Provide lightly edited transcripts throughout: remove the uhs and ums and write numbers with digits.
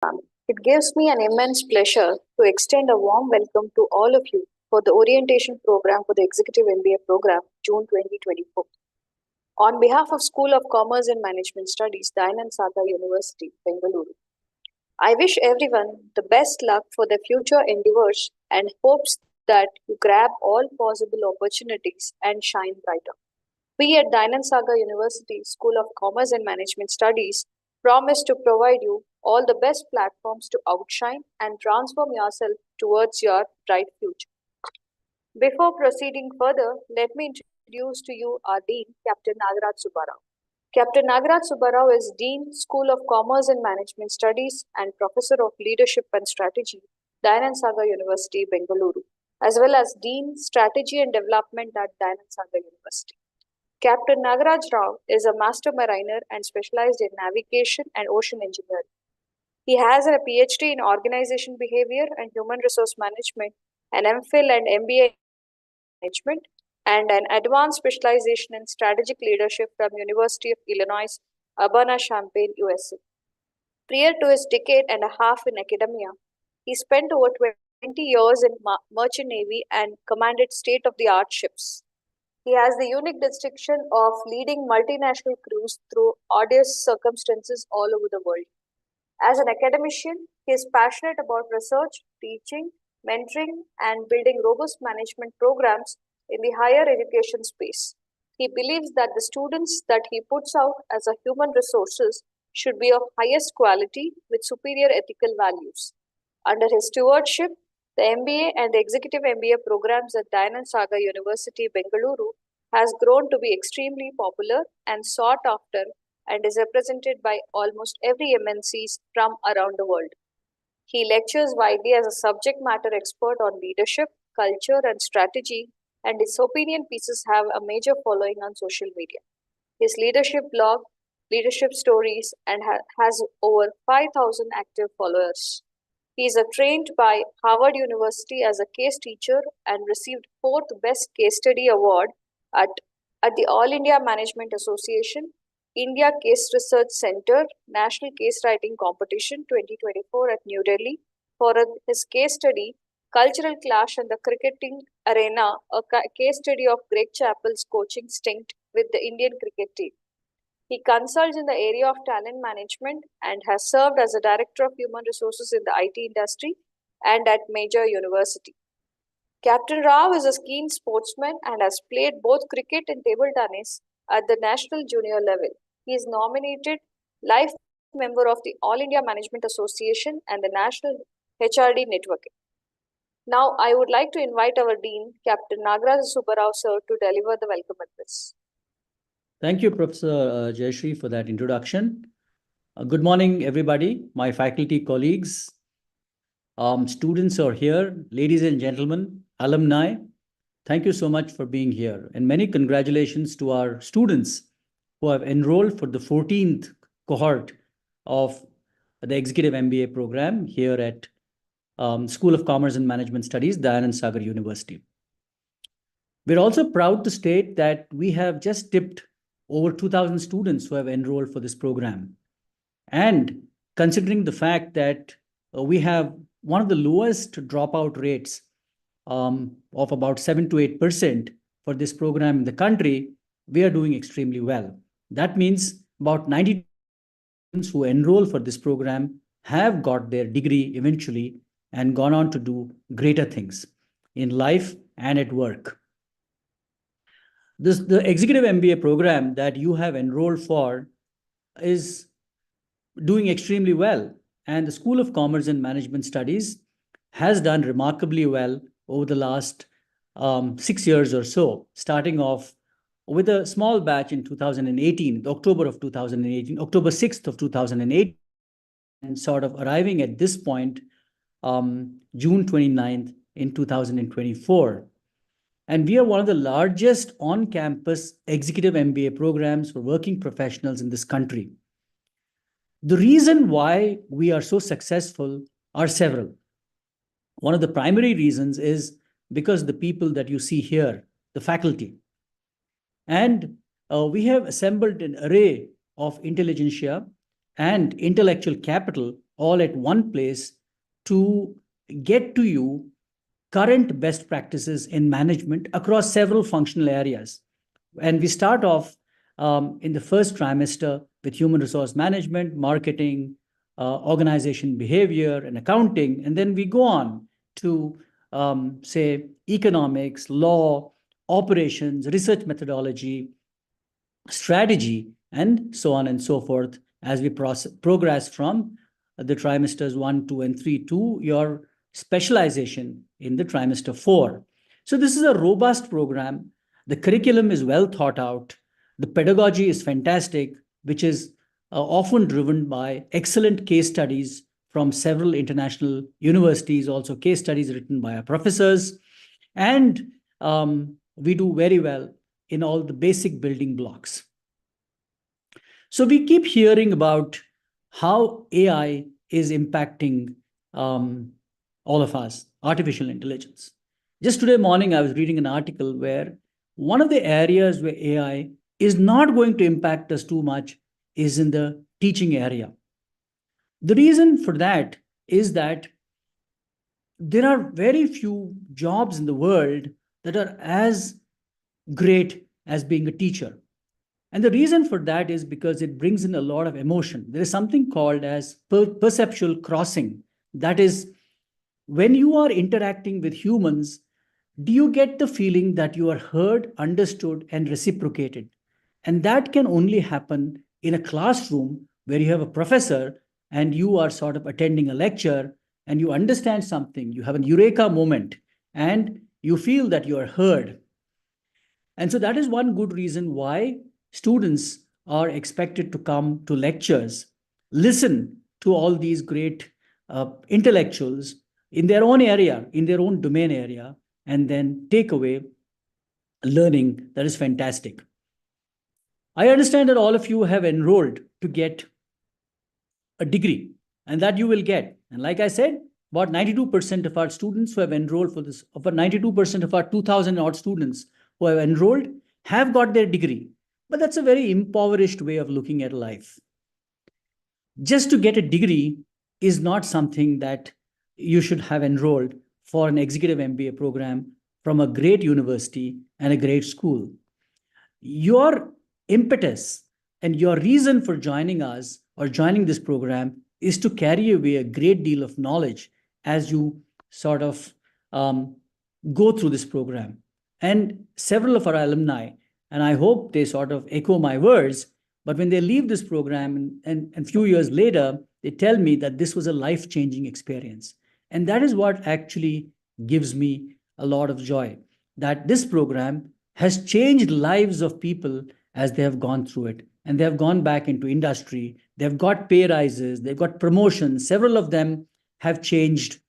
It gives me an immense pleasure to extend a warm welcome to all of you for the orientation program for the Executive MBA program, June 2024. On behalf of School of Commerce and Management Studies, Dayanand Saga University, Bengaluru, I wish everyone the best luck for their future endeavors and hopes that you grab all possible opportunities and shine brighter. We at Dayanand Saga University School of Commerce and Management Studies promise to provide you all the best platforms to outshine and transform yourself towards your bright future. Before proceeding further, let me introduce to you our Dean, Captain Nagaraj Subbarao. Captain Nagaraj Subbarao is Dean, School of Commerce and Management Studies and Professor of Leadership and Strategy, Dayanand Saga University, Bengaluru, as well as Dean, Strategy and Development at Dayanand Saga University. Captain Nagaraj Rao is a master mariner and specialized in navigation and ocean engineering. He has a PhD in organization behavior and human resource management, an MPhil and MBA management, and an advanced specialization in strategic leadership from University of Illinois, Urbana-Champaign, USA. Prior to his decade and a half in academia, he spent over 20 years in merchant navy and commanded state-of-the-art ships. He has the unique distinction of leading multinational crews through arduous circumstances all over the world. As an academician, he is passionate about research, teaching, mentoring, and building robust management programs in the higher education space. He believes that the students that he puts out as a human resources should be of highest quality with superior ethical values. Under his stewardship, the MBA and the Executive MBA programs at Dayanand Saga University, Bengaluru has grown to be extremely popular and sought after and is represented by almost every MNCs from around the world. He lectures widely as a subject matter expert on leadership, culture, and strategy, and his opinion pieces have a major following on social media. His leadership blog, Leadership Stories, and has over 5,000 active followers. He is trained by Harvard University as a case teacher and received 4th Best Case Study Award at the All India Management Association, India Case Research Center National Case Writing Competition 2024 at New Delhi for his case study, Cultural Clash in the Cricketing Arena, a case study of Greg Chappell's coaching stint with the Indian cricket team. He consults in the area of talent management and has served as a director of human resources in the IT industry and at major university. Captain Rao is a keen sportsman and has played both cricket and table tennis at the national junior level. He is nominated life member of the All India Management Association and the National HRD Networking. Now, I would like to invite our Dean, Captain Nagaraj Subbarao, sir, to deliver the welcome address. Thank you, Professor Jayashree, for that introduction. Good morning, everybody, my faculty colleagues, students who are here, ladies and gentlemen, alumni. Thank you so much for being here. And many congratulations to our students who have enrolled for the 14th cohort of the Executive MBA program here at School of Commerce and Management Studies, Dayanand Saga University. We're also proud to state that we have just tipped over 2,000 students who have enrolled for this program. And considering the fact that we have one of the lowest dropout rates of about 7 to 8% for this program in the country, we are doing extremely well. That means about 90 students who enroll for this program have got their degree eventually and gone on to do greater things in life and at work. The Executive MBA program that you have enrolled for is doing extremely well. And the School of Commerce and Management Studies has done remarkably well over the last 6 years or so, starting off with a small batch in 2018, October of 2018, October 6th of 2008, and sort of arriving at this point, June 29th in 2024. And we are one of the largest on-campus executive MBA programs for working professionals in this country. The reason why we are so successful are several. One of the primary reasons is because the people that you see here, the faculty. And we have assembled an array of intelligentsia and intellectual capital all at one place to get to you current best practices in management across several functional areas. And we start off in the first trimester with human resource management, marketing, organization behavior, and accounting. And then we go on to, say, economics, law, operations, research methodology, strategy, and so on and so forth as we progress from the trimesters 1, 2, and 3 to your specialization in the trimester 4. So this is a robust program. The curriculum is well thought out. The pedagogy is fantastic, which is often driven by excellent case studies from several international universities, also case studies written by our professors. And we do very well in all the basic building blocks. So we keep hearing about how AI is impacting all of us, artificial intelligence. Just today morning, I was reading an article where one of the areas where AI is not going to impact us too much is in the teaching area. The reason for that is that there are very few jobs in the world that are as great as being a teacher. And the reason for that is because it brings in a lot of emotion. There is something called as perceptual crossing. That is, when you are interacting with humans, do you get the feeling that you are heard, understood, and reciprocated? And that can only happen in a classroom where you have a professor and you are sort of attending a lecture and you understand something, you have a eureka moment, and you feel that you are heard. And so that is one good reason why students are expected to come to lectures, listen to all these great intellectuals in their own area, in their own domain area, and then take away learning that is fantastic. I understand that all of you have enrolled to get a degree, and that you will get. And like I said, about 92% of our students who have enrolled for this, about 92% of our 2,000 odd students who have enrolled have got their degree. But that's a very impoverished way of looking at life. Just to get a degree is not something that you should have enrolled for an executive MBA program from a great university and a great school. Your impetus and your reason for joining us or joining this program is to carry away a great deal of knowledge as you sort of go through this program. And several of our alumni, and I hope they sort of echo my words, but when they leave this program and a few years later, they tell me that this was a life-changing experience. And that is what actually gives me a lot of joy, that this program has changed lives of people as they have gone through it. And they have gone back into industry. They've got pay rises. They've got promotions. Several of them have changed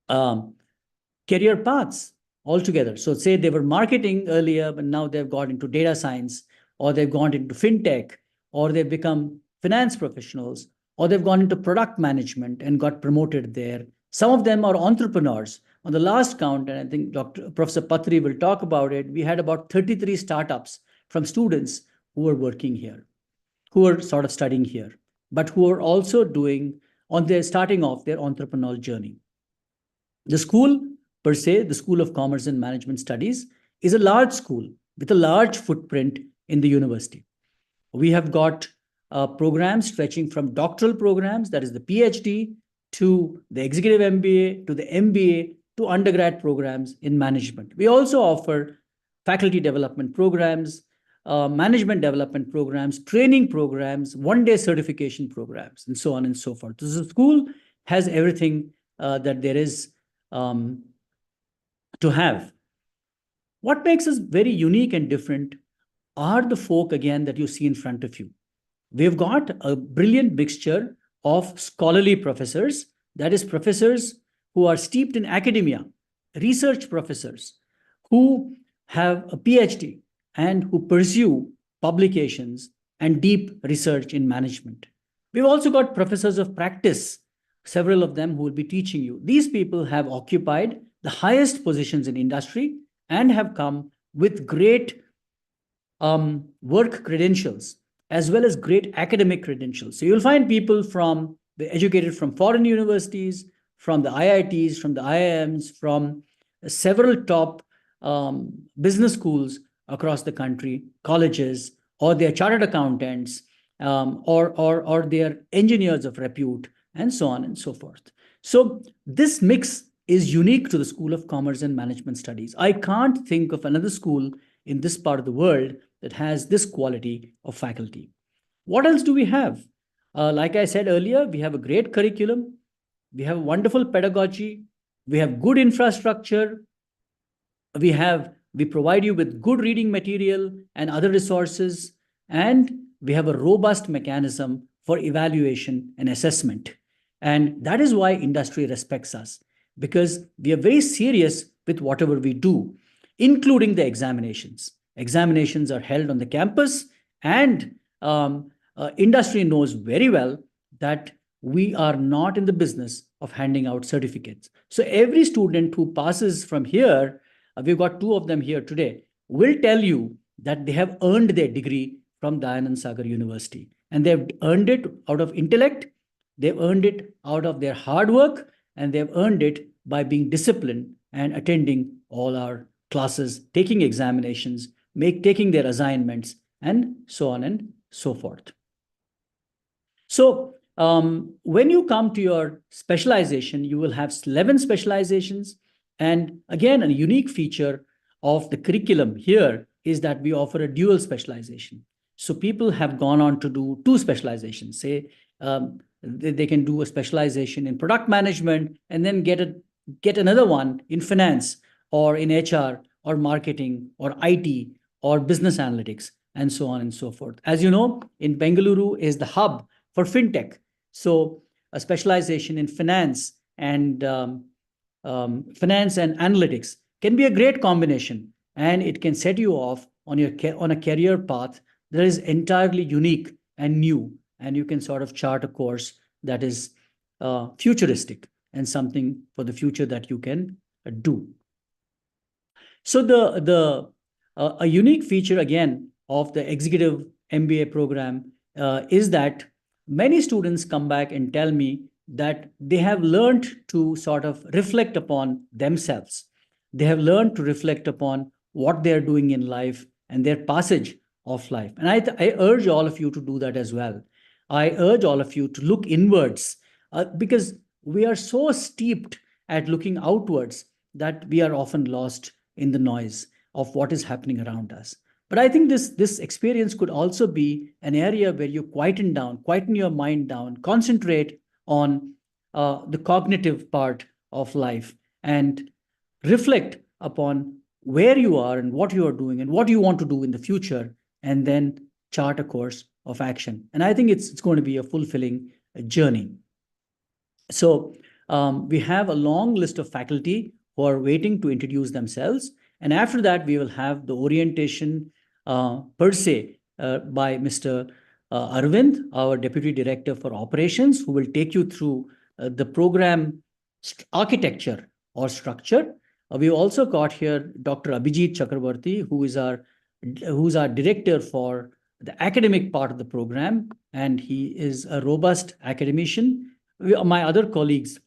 career paths altogether. So say they were marketing earlier, but now they've got into data science, or they've gone into fintech, or they've become finance professionals, or they've gone into product management and got promoted there. Some of them are entrepreneurs. On the last count, and I think Professor Patri will talk about it, we had about 33 startups from students who were working here, who were sort of studying here, but who are also starting off their entrepreneurial journey. The school, per se, the School of Commerce and Management Studies, is a large school with a large footprint in the university. We have got programs stretching from doctoral programs, that is the PhD, to the executive MBA, to the MBA, to undergrad programs in management. We also offer faculty development programs, management development programs, training programs, one-day certification programs, and so on and so forth. So the school has everything that there is to have. What makes us very unique and different are the folk, again, that you see in front of you. We've got a brilliant mixture of scholarly professors, that is, professors who are steeped in academia, research professors who have a PhD and who pursue publications and deep research in management. We've also got professors of practice, several of them who will be teaching you. These people have occupied the highest positions in industry and have come with great work credentials as well as great academic credentials. So you'll find people from They're educated from foreign universities, from the IITs, from the IIMs, from several top business schools across the country, colleges, or they're chartered accountants, or they're engineers of repute, and so on and so forth. So this mix is unique to the School of Commerce and Management Studies. I can't think of another school in this part of the world that has this quality of faculty. What else do we have? Like I said earlier, we have a great curriculum, we have wonderful pedagogy, we have good infrastructure, we provide you with good reading material and other resources, and we have a robust mechanism for evaluation and assessment. And that is why industry respects us, because we are very serious with whatever we do, including the examinations. Examinations are held on the campus, and industry knows very well that we are not in the business of handing out certificates. So every student who passes from here, we've got two of them here today, will tell you that they have earned their degree from Dayanand Sagar University. And they've earned it out of intellect, they've earned it out of their hard work, and they've earned it by being disciplined and attending all our classes, taking examinations, taking their assignments, and so on and so forth. So when you come to your specialization, you will have 11 specializations. And again, a unique feature of the curriculum here is that we offer a dual specialization. So people have gone on to do two specializations. Say they can do a specialization in product management and then get another one in finance or in HR or marketing or IT or business analytics, and so on and so forth. As you know, in Bengaluru is the hub for fintech. So a specialization in finance and analytics can be a great combination, and it can set you off on a career path that is entirely unique and new, and you can sort of chart a course that is futuristic and something for the future that you can do. So a unique feature again of the executive MBA program is that many students come back and tell me that they have learned to sort of reflect upon themselves. They have learned to reflect upon what they're doing in life and their passage of life. And I urge all of you to do that as well. I urge all of you to look inwards because we are so steeped at looking outwards that we are often lost in the noise of what is happening around us. But I think this experience could also be an area where you quieten your mind down, concentrate on the cognitive part of life, and reflect upon where you are and what you are doing and what you want to do in the future, and then chart a course of action. And I think it's going to be a fulfilling journey. So we have a long list of faculty who are waiting to introduce themselves. And after that, we will have the orientation per se by Mr. Arvind, our Deputy Director for Operations, who will take you through the program architecture or structure. We've also got here Dr. Abhijit Chakrabarti, who's our director for the academic part of the program, and he is a robust academician. My other colleagues,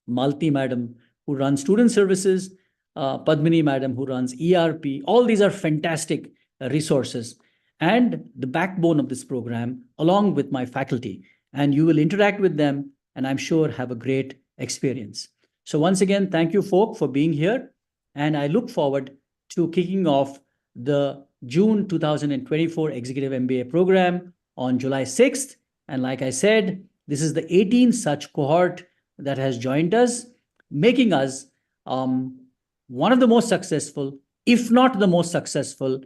Malti Madam, who runs student services, Padmini Madam, who runs ERP, all these are fantastic resources and the backbone of this program, along with my faculty. And you will interact with them, and I'm sure have a great experience. So once again, thank you, folk, for being here. And I look forward to kicking off the June 2024 Executive MBA program on July 6th. And like I said, this is the 18th such cohort that has joined us, making us one of the most successful, if not the most successful,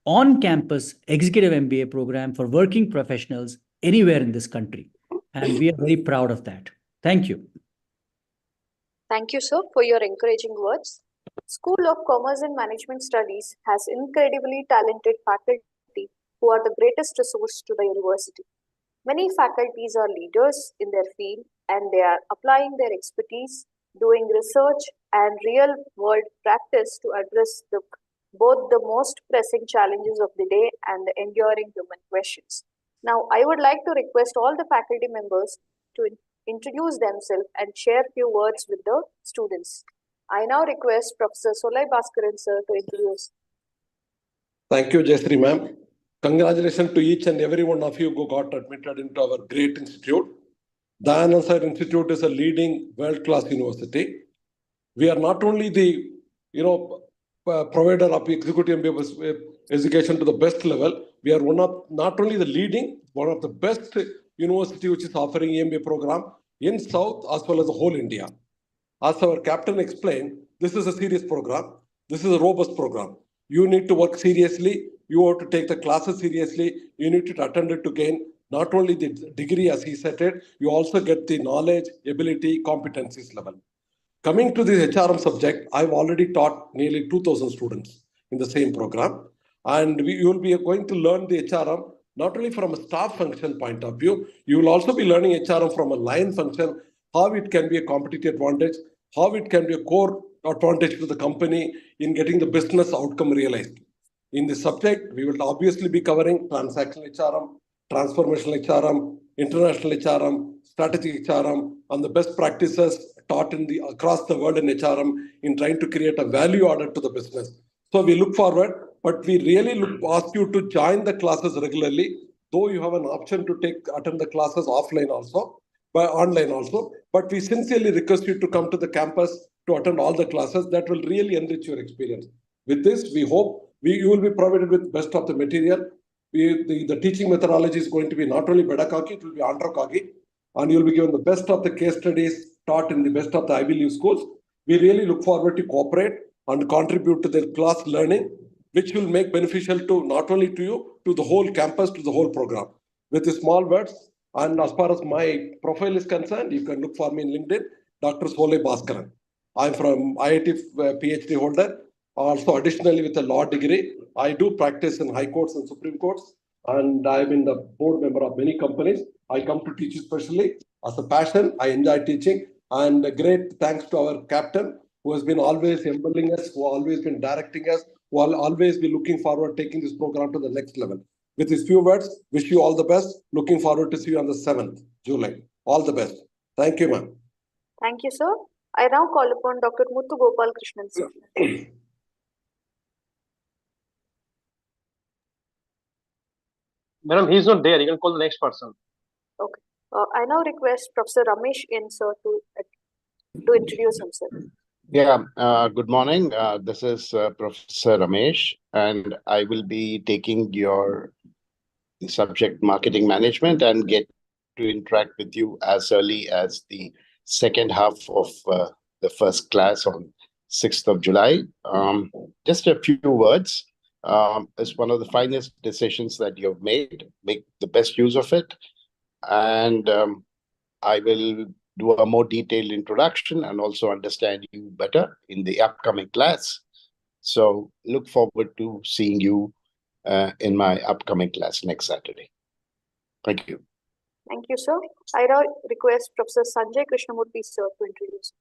on-campus executive MBA program for working professionals anywhere in this country. And we are very proud of that. Thank you. Thank you, sir, for your encouraging words. School of Commerce and Management Studies has incredibly talented faculty who are the greatest resource to the university. Many faculties are leaders in their field and they are applying their expertise, doing research and real-world practice to address both the most pressing challenges of the day and the enduring human questions. Now, I would like to request all the faculty members to introduce themselves and share few words with the students. I now request Professor Solai Bhaskaran sir to introduce. Thank you, Jayashree ma'am. Congratulations to each and every one of you who got admitted into our great institute. Dayanand Sir Institute is a leading world-class university. We are not only the provider of executive MBA education to the best level, we are not only the leading, one of the best university which is offering MBA program in South as well as the whole India. As our captain explained, this is a serious program. This is a robust program. You need to work seriously. You have to take the classes seriously. You need to attend it to gain not only the degree as he said it, you also get the knowledge, ability, competencies level. Coming to this HRM subject, I've already taught nearly 2,000 students in the same program. And you will be going to learn the HRM not only from a staff function point of view, you will also be learning HRM from a line function, how it can be a competitive advantage, how it can be a core advantage to the company in getting the business outcome realized. In this subject, we will obviously be covering transactional HRM, transformational HRM, international HRM, strategic HRM, and the best practices taught across the world in HRM in trying to create a value order to the business. So we look forward, but we really ask you to join the classes regularly, though you have an option to attend the classes offline also, by online also. But we sincerely request you to come to the campus to attend all the classes. That will really enrich your experience. With this, we hope you will be provided with best of the material. The teaching methodology is going to be not only pedagogy, it will be andragogy, and you'll be given the best of the case studies taught in the best of the Ivy League schools. We really look forward to cooperate and contribute to their class learning, which will make beneficial to not only to you, to the whole campus, to the whole program. With the small words, and as far as my profile is concerned, you can look for me in LinkedIn, Dr. Solai Bhaskaran. I'm from IIT PhD holder. Also, additionally, with a law degree, I do practice in high courts and Supreme Courts, and I'm in the board member of many companies. I come to teach especially as a passion. I enjoy teaching, and a great thanks to our captain, who has been always enabling us, who has always been directing us, who will always be looking forward taking this program to the next level. With these few words, wish you all the best. Looking forward to see you on the 7th July. All the best. Thank you, ma'am. Thank you, sir. I now call upon Dr. Muthu Gopal Krishnan, sir. Madam, he's not there. You can call the next person. Okay. I now request Professor Ramesh N, sir, to introduce himself. Yeah, good morning. This is Professor Ramesh, and I will be taking your subject marketing management and get to interact with you as early as the second half of the first class on 6th of July. Just a few words. It's one of the finest decisions that you've made. Make the best use of it. And I will do a more detailed introduction and also understand you better in the upcoming class. So look forward to seeing you in my upcoming class next Saturday. Thank you. Thank you, sir. I now request Professor Sanjay Krishnamurthy, sir, to introduce.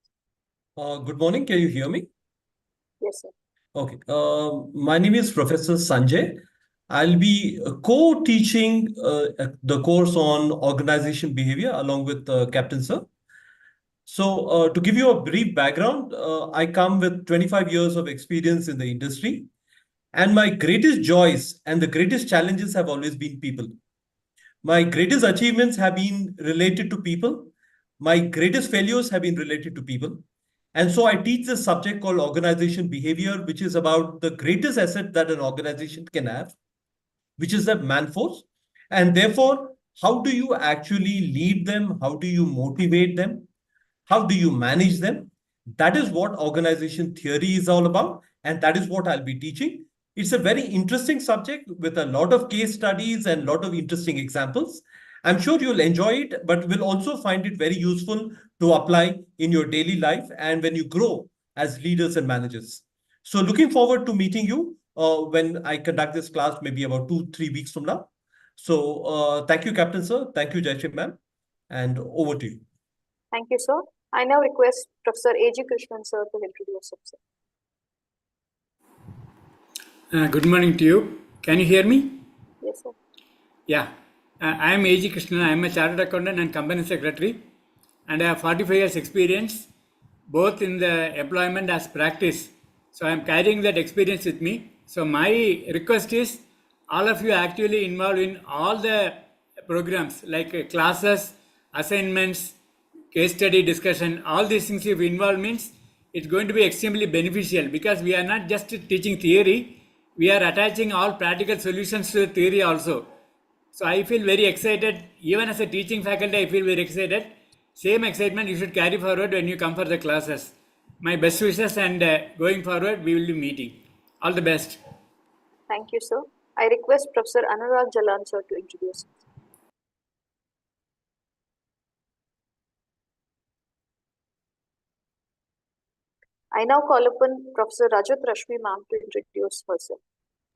Good morning. Can you hear me? Yes, sir. Okay. My name is Professor Sanjay. I'll be co-teaching the course on organization behavior along with Captain Sir. So to give you a brief background, I come with 25 years of experience in the industry. And my greatest joys and the greatest challenges have always been people. My greatest achievements have been related to people. My greatest failures have been related to people. And so I teach this subject called organization behavior, which is about the greatest asset that an organization can have, which is the man force. And therefore, how do you actually lead them? How do you motivate them? How do you manage them? That is what organization theory is all about. And that is what I'll be teaching. It's a very interesting subject with a lot of case studies and a lot of interesting examples. I'm sure you'll enjoy it, but will also find it very useful to apply in your daily life and when you grow as leaders and managers. So looking forward to meeting you when I conduct this class, maybe about 2-3 weeks from now. So thank you, Captain Sir. Thank you, Jayashree ma'am. And over to you. Thank you, sir. I now request Professor A.G. Krishnan, sir, to introduce himself. Good morning to you. Can you hear me? Yes, sir. Yeah. I am A.G. Krishnan. I am a chartered accountant and company secretary, and I have 45 years experience both in the employment as practice. So I am carrying that experience with me. So my request is all of you actively involved in all the programs like classes, assignments, case study discussion, all these things if involved means it's going to be extremely beneficial because we are not just teaching theory, we are attaching all practical solutions to the theory also. So I feel very excited. Even as a teaching faculty, I feel very excited. Same excitement you should carry forward when you come for the classes. My best wishes and going forward, we will be meeting. All the best. Thank you, sir. I request Professor Anurag Jalan, sir, to introduce. I now call upon Professor Rajat Rashmi ma'am to introduce herself.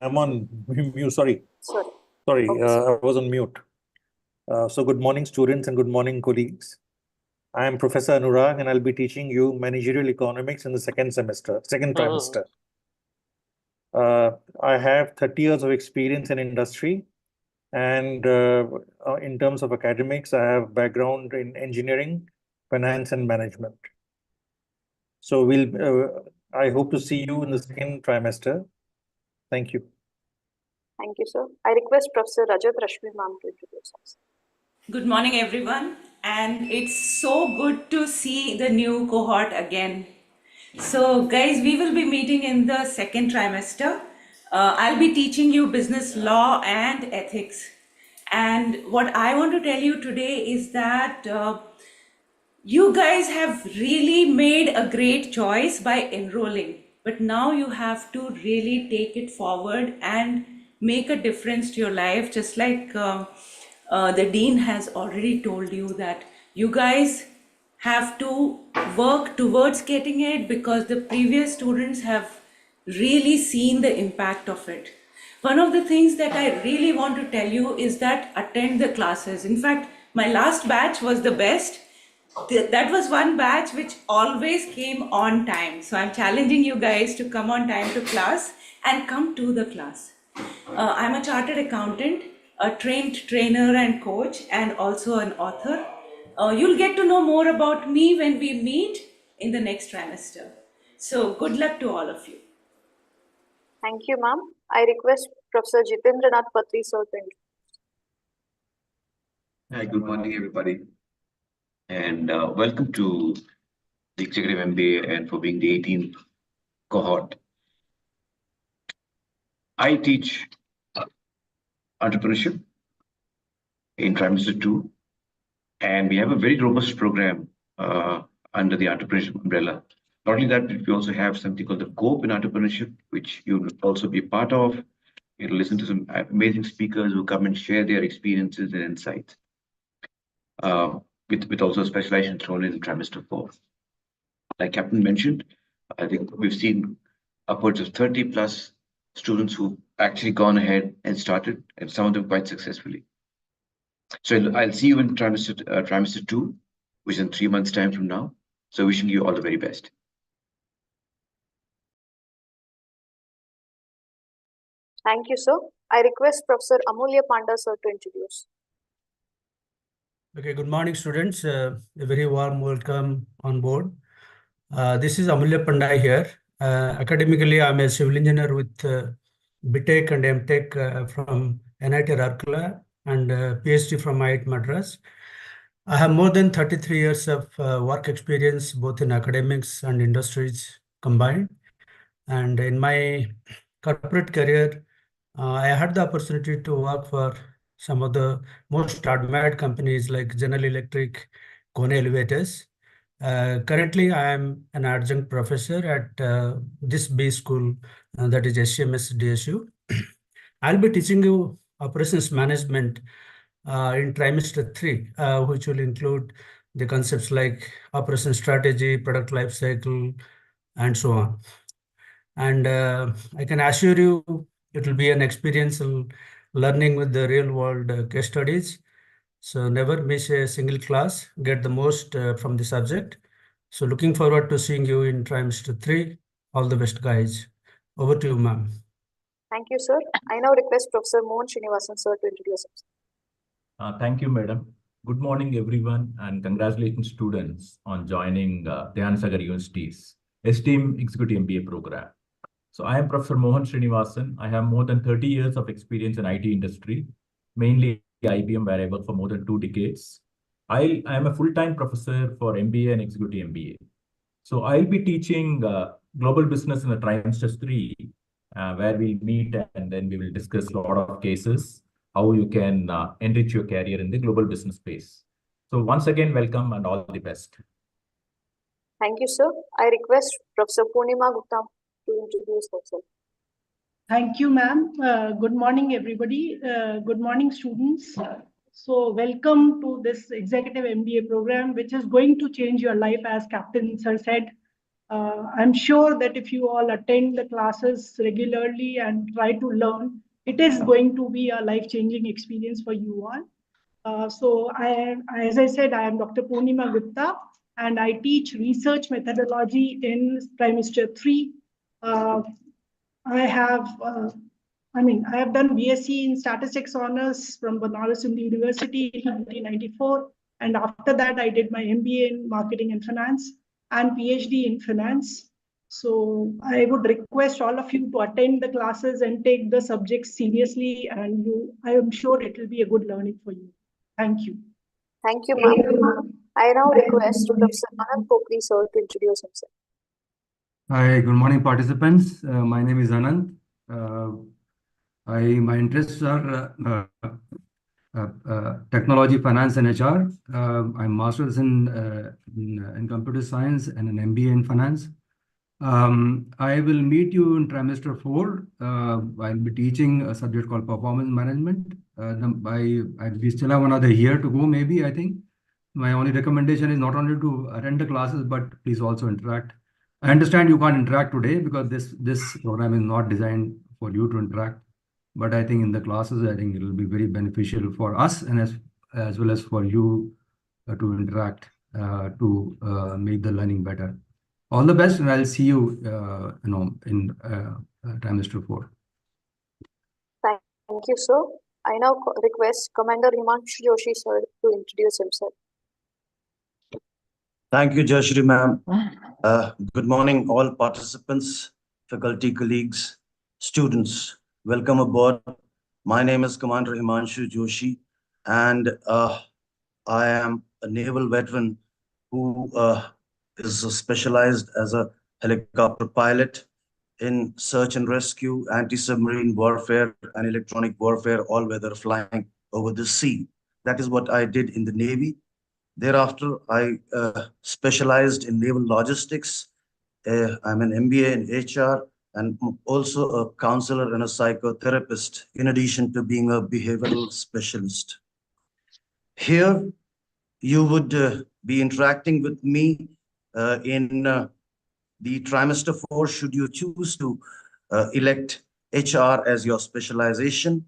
I'm on mute, sorry. Sorry. Sorry, Okay, sir. I was on mute. So good morning, students, and good morning, colleagues. I am Professor Anurag, and I'll be teaching you managerial economics in the second trimester. I have 30 years of experience in industry, and in terms of academics, I have background in engineering, finance, and management. So I hope to see you in the second trimester. Thank you. Thank you, sir. I request Professor Rajat Rashmi ma'am to introduce us. Good morning, everyone. And it's so good to see the new cohort again. So, guys, we will be meeting in the second trimester. I'll be teaching you business law and ethics. And what I want to tell you today is that you guys have really made a great choice by enrolling, but now you have to really take it forward and make a difference to your life, just like the dean has already told you that you guys have to work towards getting it because the previous students have really seen the impact of it. One of the things that I really want to tell you is that attend the classes. In fact, my last batch was the best. That was one batch which always came on time. So I'm challenging you guys to come on time to class and come to the class. I'm a chartered accountant, a trained trainer and coach, and also an author. You'll get to know more about me when we meet in the next trimester. So good luck to all of you. Thank you, ma'am. I request Professor Jitendranath Patri, sir, to introduce. Hi, good morning, everybody. And welcome to the Executive MBA and for being the 18th cohort. I teach entrepreneurship in trimester 2, and we have a very robust program under the entrepreneurship umbrella. Not only that, but we also have something called the COPE in entrepreneurship, which you will also be part of. You'll listen to some amazing speakers who come and share their experiences and insights. With also specialization thrown in trimester 4. Like Captain mentioned, I think we've seen upwards of 30 plus students who've actually gone ahead and started, and some of them quite successfully. So I'll see you in trimester 2, which is in 3 months' time from now. So wishing you all the very best. Thank you, sir. I request Professor Amulya Panda, sir, to introduce. Okay, good morning, students. A very warm welcome on board. This is Amulya Panda here. Academically, I'm a civil engineer with BTech and MTech from NIT Rourkela and PhD from IIT Madras. I have more than 33 years of work experience, both in academics and industries combined. And in my corporate career, I had the opportunity to work for some of the most admired companies like General Electric, Kone Elevators. Currently, I am an adjunct professor at this B school, that is SCMS DSU. I'll be teaching you operations management in trimester 3, which will include the concepts like operation strategy, product life cycle, and so on. And I can assure you it will be an experiential learning with the real world case studies. So never miss a single class, get the most from the subject. So looking forward to seeing you in trimester 3. All the best, guys. Over to you, ma'am. Thank you, sir. I now request Professor Mohan Srinivasan, sir, to introduce himself. Thank you, madam. Good morning, everyone, and congratulations, students, on joining Dhyan Sagar University's Esteemed Executive MBA program. So I am Professor Mohan Srinivasan. I have more than 30 years of experience in IT industry, mainly IBM, where I worked for more than 2 decades. I am a full-time professor for MBA and Executive MBA. So I'll be teaching global business in the trimester 3, where we'll meet and then we will discuss a lot of cases, how you can enrich your career in the global business space. So once again, welcome and all the best. Thank you, sir. I request Professor Purnima Gupta to introduce herself. Thank you, ma'am. Good morning, everybody. Good morning, students. So welcome to this Executive MBA program, which is going to change your life, as Captain Sir said. I'm sure that if you all attend the classes regularly and try to learn, it is going to be a life-changing experience for you all. As I said, I am Dr. Purnima Gupta, and I teach research methodology in trimester 3. I have done BSc in Statistics Honors from Banaras Hindu University in 1994. And after that, I did my MBA in Marketing and Finance and PhD in Finance. So I would request all of you to attend the classes and take the subjects seriously. And I am sure it will be a good learning for you. Thank you. Thank you, ma'am. I now request Professor Anand Pokri sir to introduce himself. Hi, good morning, participants. My name is Anand. My interests are technology, finance, and HR. I'm master's in computer science and an MBA in finance. I will meet you in trimester 4. I'll be teaching a subject called performance management. We still have another year to go, maybe, I think. My only recommendation is not only to attend the classes, but please also interact. I understand you can't interact today because this program is not designed for you to interact. But I think in the classes, I think it will be very beneficial for us and as well as for you to interact to make the learning better. All the best, and I'll see you, in trimester 4. Thank you, sir. I now request Commander Himanshu Joshi sir to introduce himself. Thank you, Jayashree ma'am. Good morning, all participants, faculty, colleagues, students. Welcome aboard. My name is Commander Himanshu Joshi, and I am a naval veteran who is specialized as a helicopter pilot in search and rescue, anti-submarine warfare, and electronic warfare, all-weather flying over the sea. That is what I did in the Navy. Thereafter, I specialized in naval logistics. I'm an MBA in HR and also a counselor and a psychotherapist, in addition to being a behavioral specialist. Here, you would be interacting with me in the trimester 4, should you choose to elect HR as your specialization.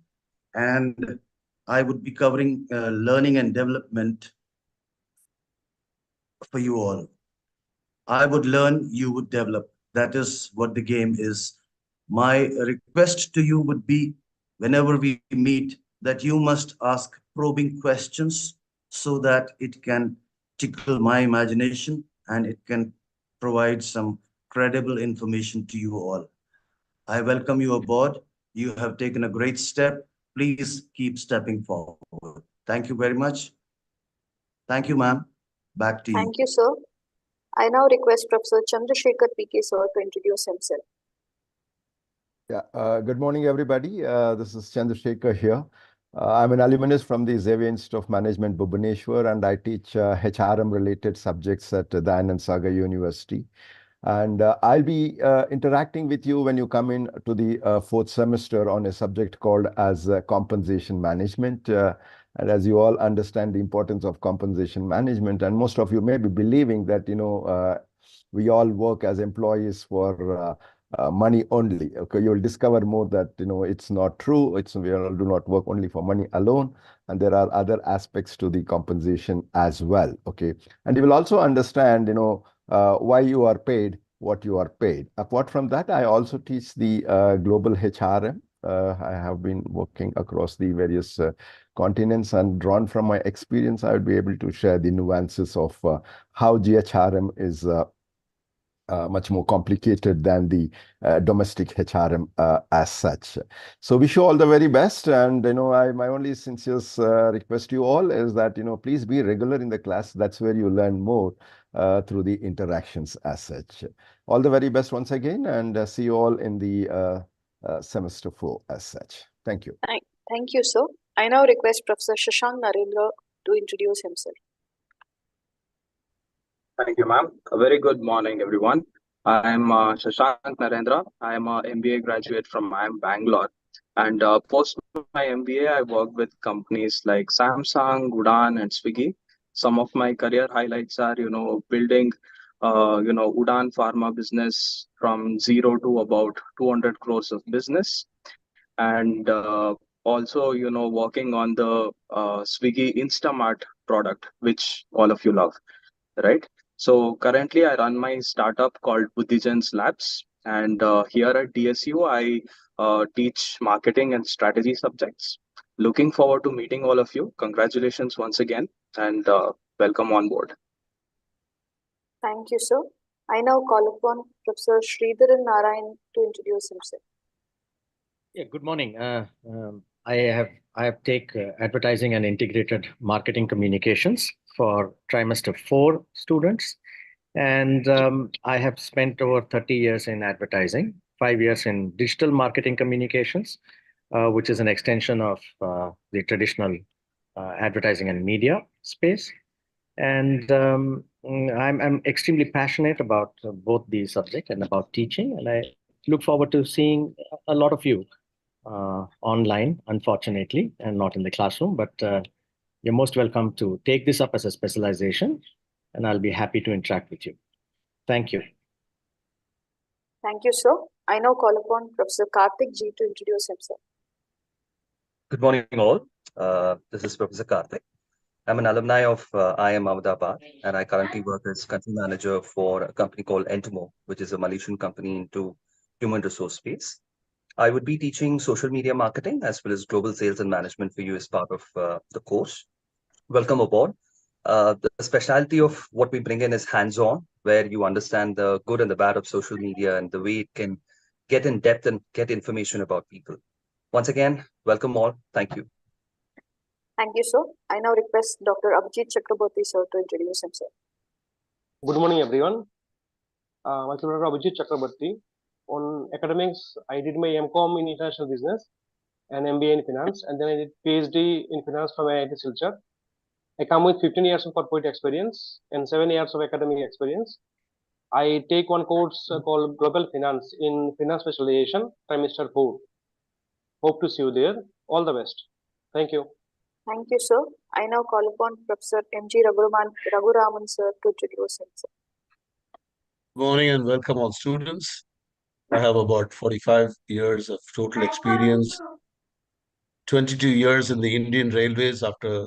And I would be covering learning and development for you all. I would learn, you would develop. That is what the game is. My request to you would be, whenever we meet, that you must ask probing questions so that it can tickle my imagination and it can provide some credible information to you all. I welcome you aboard. You have taken a great step. Please keep stepping forward. Thank you very much. Thank you, ma'am. Back to you. Thank you, sir. I now request Professor Chandrasekhar PK sir to introduce himself. Yeah, good morning, everybody. This is Chandrasekhar here. I'm an alumnus from the Xavier Institute of Management, Bhubaneswar, and I teach HRM-related subjects at Dhyan Sagar University. And I'll be interacting with you when you come in to the 4th semester on a subject called as compensation management. And as you all understand the importance of compensation management, and most of you may be believing that, we all work as employees for money only. Okay, you'll discover more that, it's not true. We all do not work only for money alone. And there are other aspects to the compensation as well. Okay. And you will also understand, why you are paid what you are paid. Apart from that, I also teach the global HRM I have been working across the various continents, and drawn from my experience, I would be able to share the nuances of how GHRM is much more complicated than the domestic HRM as such. So wish you all the very best. And, my only sincere request to you all is that, please be regular in the class. That's where you learn more through the interactions as such. All the very best once again, and see you all in the semester 4 as such. Thank you. Thank you, sir. I now request Professor Shashank Narendra to introduce himself. Thank you, ma'am. A very good morning, everyone. I am Shashank Narendra. I am a MBA graduate from IIM Bangalore. And post my MBA, I worked with companies like Samsung, Udaan, and Swiggy. Some of my career highlights are, building, Udaan Pharma business from zero to about 200 crores of business. And also, working on the Swiggy Instamart product, which all of you love, right? So currently, I run my startup called Buddhigens Labs, and here at DSU, I teach marketing and strategy subjects. Looking forward to meeting all of you. Congratulations once again, and welcome on board. Thank you, sir. I now call upon Professor Sridharan Narayan to introduce himself. Yeah, good morning. I have taken advertising and integrated marketing communications for trimester 4 students, and I have spent over 30 years in advertising, 5 years in digital marketing communications, which is an extension of the traditional advertising and media space. And I'm extremely passionate about both the subject and about teaching, and I look forward to seeing a lot of you online, unfortunately, and not in the classroom, but you're most welcome to take this up as a specialization, and I'll be happy to interact with you. Thank you. Thank you, sir. I now call upon Professor Karthik G to introduce himself. Good morning, all. This is Professor Karthik. I'm an alumni of IIM Ahmedabad, and I currently work as country manager for a company called Entimo, which is a Malaysian company into human resource space. I would be teaching social media marketing as well as global sales and management for you as part of the course. Welcome aboard. The specialty of what we bring in is hands-on, where you understand the good and the bad of social media and the way it can get in depth and get information about people. Once again, welcome all. Thank you. Thank you, sir. I now request Dr. Abhijit Chakraborty, sir, to introduce himself. Good morning, everyone. Myself, Dr. Abhijit Chakraborty. On academics, I did my MCom in international business and MBA in finance, and then I did PhD in finance from IIT Silchar. I come with 15 years of corporate experience and 7 years of academic experience. I take one course called Global Finance in Finance Specialization, trimester 4. Hope to see you there. All the best. Thank you. Thank you, sir. I now call upon Professor M.G. Raghuraman, sir, to introduce himself. Good morning and welcome all students. I have about 45 years of total experience, 22 years in the Indian Railways after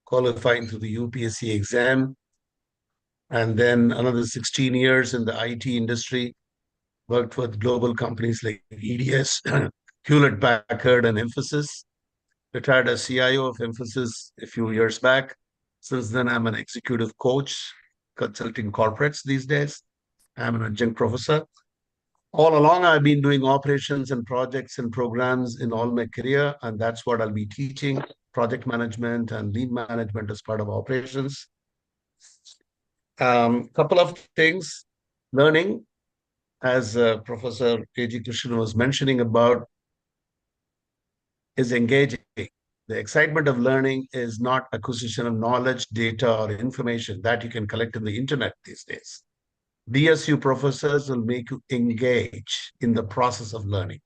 qualifying through the UPSC exam, and then another 16 years in the IT industry, worked with global companies like EDS, Hewlett Packard, and Infosys. Retired as CIO of Infosys a few years back. Since then, I'm an executive coach, consulting corporates these days. I'm an adjunct professor. All along, I've been doing operations and projects and programs in all my career, and that's what I'll be teaching, project management and lean management as part of operations. Couple of things, learning, as Professor A.G. Krishnan was mentioning about, is engaging. The excitement of learning is not acquisition of knowledge, data, or information that you can collect in the internet these days. DSU professors will make you engage in the process of learning.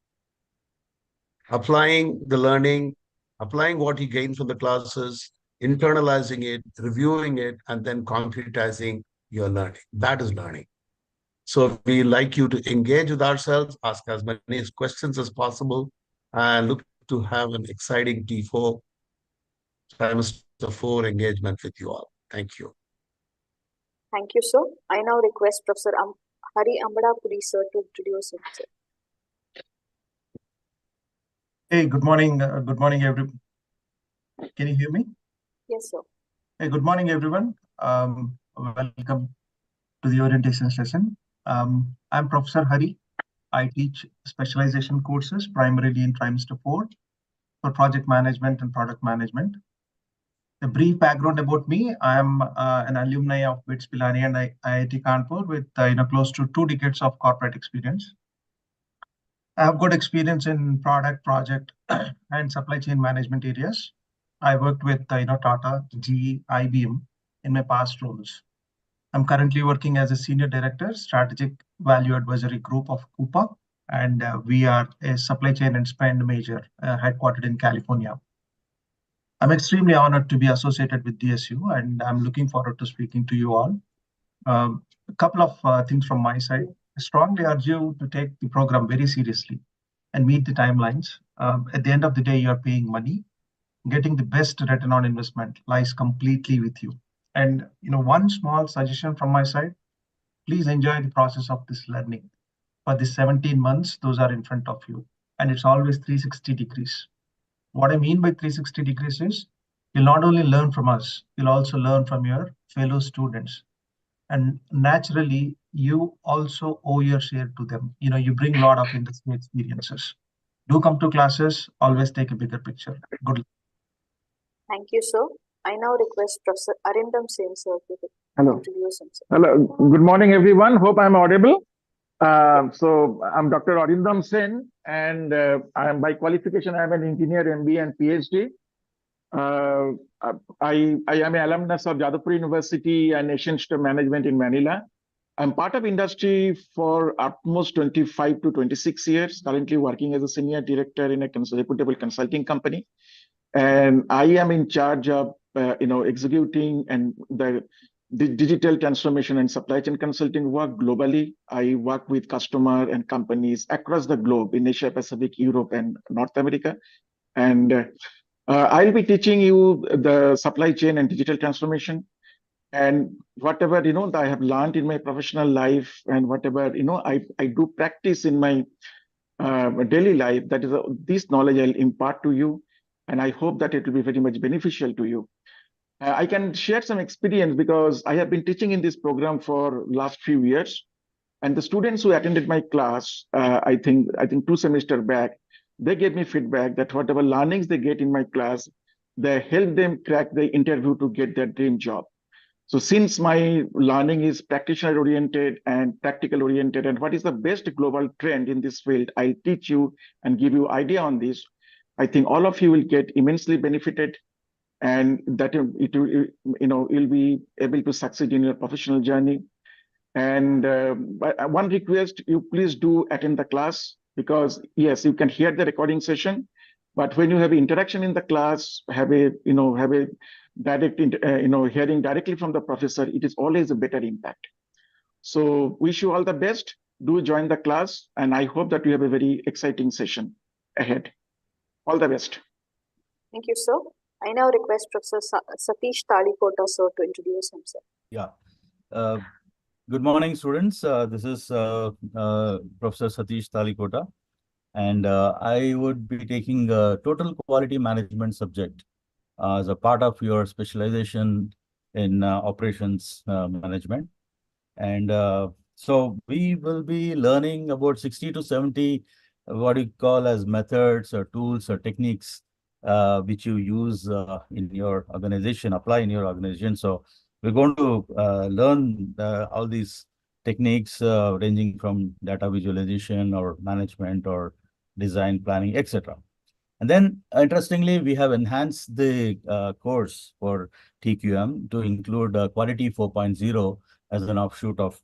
Applying the learning, applying what you gain from the classes, internalizing it, reviewing it, and then concretizing your learning. That is learning. So we like you to engage with ourselves, ask as many questions as possible, and look to have an exciting T4 trimester 4 engagement with you all. Thank you. Thank you, sir. I now request Professor Hari Ambadapudi, sir, to introduce himself. Hey, good morning. Good morning, everyone. Can you hear me? Yes, sir. Hey, good morning, everyone. Welcome to the orientation session. I'm Professor Hari. I teach specialization courses primarily in trimester 4 for project management and product management. A brief background about me: I am an alumni of BITS Pilani and IIT Kanpur with close to 2 decades of corporate experience. I have good experience in product, project, and supply chain management areas. I worked with Tata, GE, IBM in my past roles. I'm currently working as a senior director, strategic value advisory group of Coupa, and we are a supply chain and spend major headquartered in California. I'm extremely honored to be associated with DSU, and I'm looking forward to speaking to you all. A couple of things from my side. I strongly urge you to take the program very seriously and meet the timelines. At the end of the day, you're paying money. Getting the best return on investment lies completely with you. And one small suggestion from my side: please enjoy the process of this learning. For the 17 months, those are in front of you, and it's always 360 degrees. What I mean by 360 degrees is you'll not only learn from us, you'll also learn from your fellow students. And naturally, you also owe your share to them. You bring a lot of industry experiences. Do come to classes, always take a bigger picture. Good luck. Thank you, sir. I now request Professor Arindam Sen, sir, to Hello. introduce himself. Hello. Good morning, everyone. Hope I'm audible. So I'm Dr. Arindam Sen, and I am by qualification, I'm an engineer, MBA and PhD. I am an alumnus of Jadavpur University and Asian System Management in Manila. I'm part of industry for almost 25 to 26 years, currently working as a senior director in a reputable consulting company. And I am in charge of executing and the digital transformation and supply chain consulting work globally. I work with customer and companies across the globe in Asia Pacific, Europe, and North America. And I'll be teaching you the supply chain and digital transformation, and whatever that I have learned in my professional life, and whatever I do practice in my daily life. That is this knowledge I'll impart to you, and I hope that it will be very much beneficial to you. I can share some experience because I have been teaching in this program for last few years, and the students who attended my class, I think 2 semesters back, they gave me feedback that whatever learnings they get in my class, they help them crack the interview to get their dream job. So since my learning is practitioner oriented and practical oriented, and what is the best global trend in this field, I teach you and give you idea on this. I think all of you will get immensely benefited, and that you'll be able to succeed in your professional journey. And one request, you please do attend the class, because yes, you can hear the recording session, but when you have interaction in the class, have a direct hearing directly from the professor, it is always a better impact. So wish you all the best. Do join the class, and I hope that you have a very exciting session ahead. All the best. Thank you, sir. I now request Professor Satish Talikota, sir, to introduce himself. Yeah. Good morning, students. This is Professor Satish Talikota, and I would be taking total quality management subject as a part of your specialization in operations management. And so we will be learning about 60 to 70 what you call as methods or tools or techniques which you use in your organization, apply in your organization. So we're going to learn all these techniques ranging from data visualization or management or design planning, etc. And then, interestingly, we have enhanced the course for TQM to include Quality 4.0 as an offshoot of,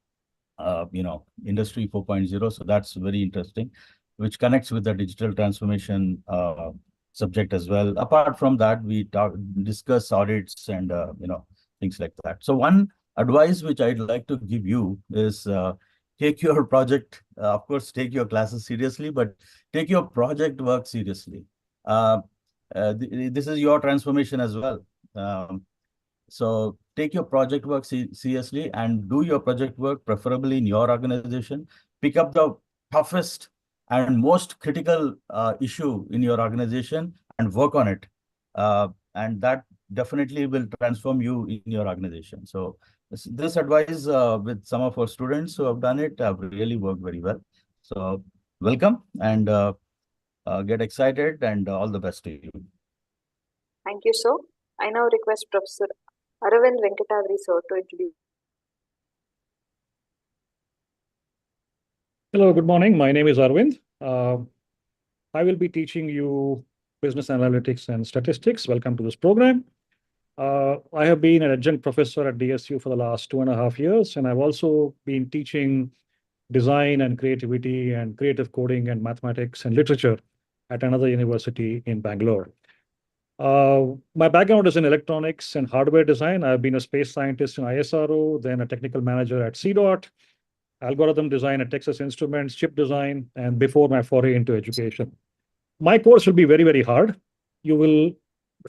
Industry 4.0. So that's very interesting, which connects with the digital transformation subject as well. Apart from that, we discuss audits and, things like that. So one advice which I'd like to give you is take your project, of course, take your classes seriously, but take your project work seriously. This is your transformation as well. So take your project work seriously and do your project work preferably in your organization. Pick up the toughest and most critical issue in your organization and work on it. And that definitely will transform you in your organization. So this advice with some of our students who have done it have really worked very well. So welcome and get excited and all the best to you. Thank you, sir. I now request Professor Aravind Venkatagiri, sir, to introduce. Hello, good morning. My name is Arvind. I will be teaching you business analytics and statistics. Welcome to this program. I have been an adjunct professor at DSU for the last 2.5 years, and I've also been teaching design and creativity and creative coding and mathematics and literature at another university in Bangalore. My background is in electronics and hardware design. I've been a space scientist in ISRO, then a technical manager at CDOT, algorithm design at Texas Instruments, chip design, and before my foray into education. My course will be very, very hard. You will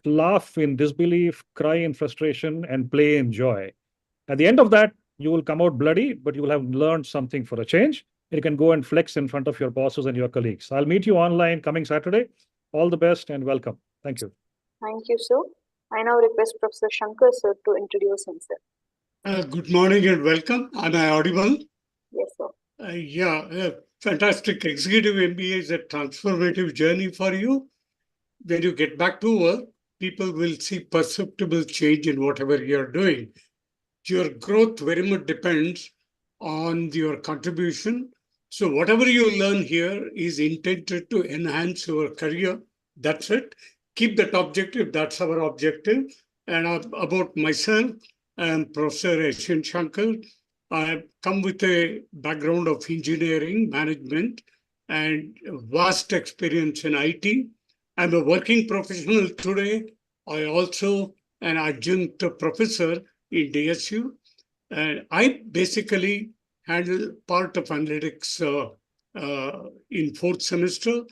laugh in disbelief, cry in frustration, and play in joy. At the end of that, you will come out bloody, but you will have learned something for a change. You can go and flex in front of your bosses and your colleagues. I'll meet you online coming Saturday. All the best and welcome. Thank you. Thank you, sir. I now request Professor Shankar, sir, to introduce himself. Good morning and welcome. Am I audible? Yes, sir. Yeah, fantastic. Executive MBA is a transformative journey for you. When you get back to work, people will see perceptible change in whatever you're doing. Your growth very much depends on your contribution. So whatever you learn here is intended to enhance your career. That's it. Keep that objective. That's our objective. And about myself, I am Professor Yashin Shankar. I have come with a background of engineering, management, and vast experience in IT. I'm a working professional today. I also an adjunct professor in DSU. And I basically handle part of analytics in fourth semester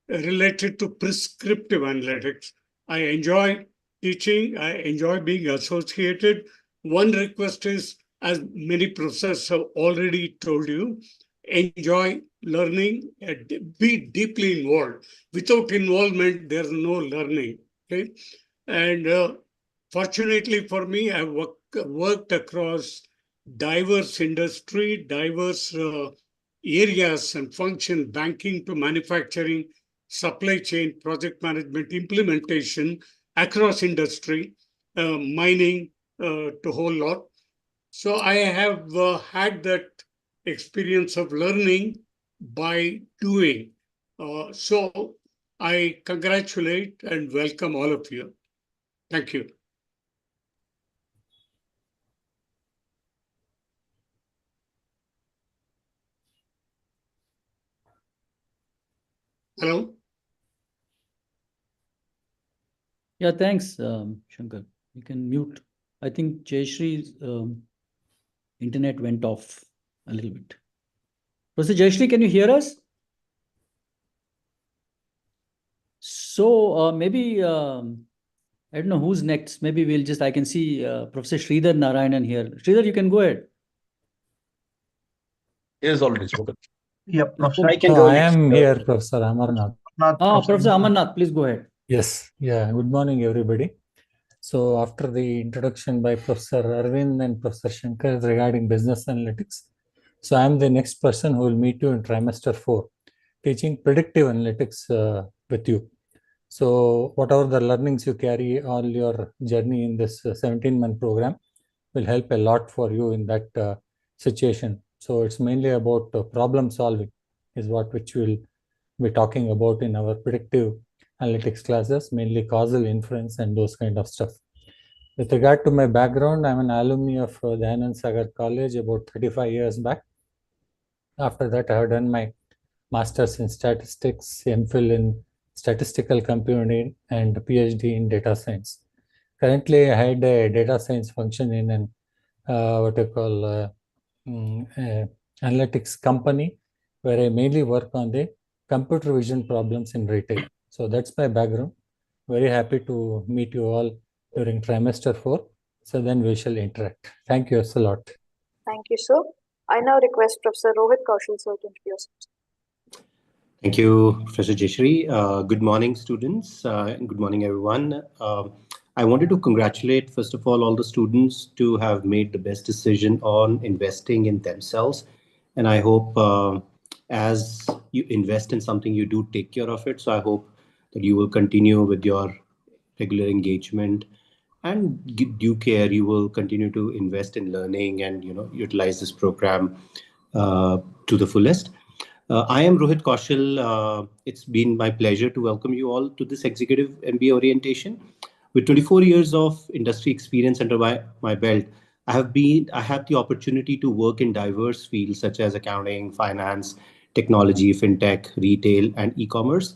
related to prescriptive analytics. I enjoy teaching. I enjoy being associated. One request is, as many professors have already told you, enjoy learning, be deeply involved. Without involvement, there's no learning. Okay? And fortunately for me, I've worked across diverse industry, diverse areas and function, banking to manufacturing, supply chain, project management, implementation across industry, mining to whole lot. So I have had that experience of learning by doing. So I congratulate and welcome all of you. Thank you. Hello? Yeah, thanks, Shankar. You can mute. I think Jayashree's internet went off a little bit. Professor Jayashree, can you hear us? So maybe, I don't know who's next. Maybe we'll just, I can see Professor Sridhar Narayanan here. Sridhar, you can go ahead. He has already spoken. Yeah, Professor. I am here, Professor Amarnath. Professor Amarnath, please go ahead. Yes. Yeah. Good morning, everybody. So after the introduction by Professor Arvind and Professor Shankar regarding business analytics, so I am the next person who will meet you in trimester 4, teaching predictive analytics with you. So whatever the learnings you carry all your journey in this 17-month program will help a lot for you in that situation. So it's mainly about problem solving is what which we'll be talking about in our predictive analytics classes, mainly causal inference and those kind of stuff. With regard to my background, I'm an alumni of Dayanand Sagar College about 35 years back. After that, I have done my master's in statistics, MPhil in statistical computing, and PhD in data science. Currently, I had a data science function in an what I call analytics company, where I mainly work on the computer vision problems in retail. So that's my background. Very happy to meet you all during trimester 4. So then we shall interact. Thank you a lot. Thank you, sir. I now request Professor Rohit Kaushal, sir, to introduce himself. Thank you, Professor Jayashree. Good morning, students, and good morning, everyone. I wanted to congratulate, first of all the students to have made the best decision on investing in themselves. And I hope as you invest in something, you do take care of it. So I hope that you will continue with your regular engagement and due care. You will continue to invest in learning and utilize this program to the fullest. I am Rohit Kaushal. It's been my pleasure to welcome you all to this executive MBA orientation. With 24 years of industry experience under my belt, I have the opportunity to work in diverse fields such as accounting, finance, technology, fintech, retail, and e-commerce.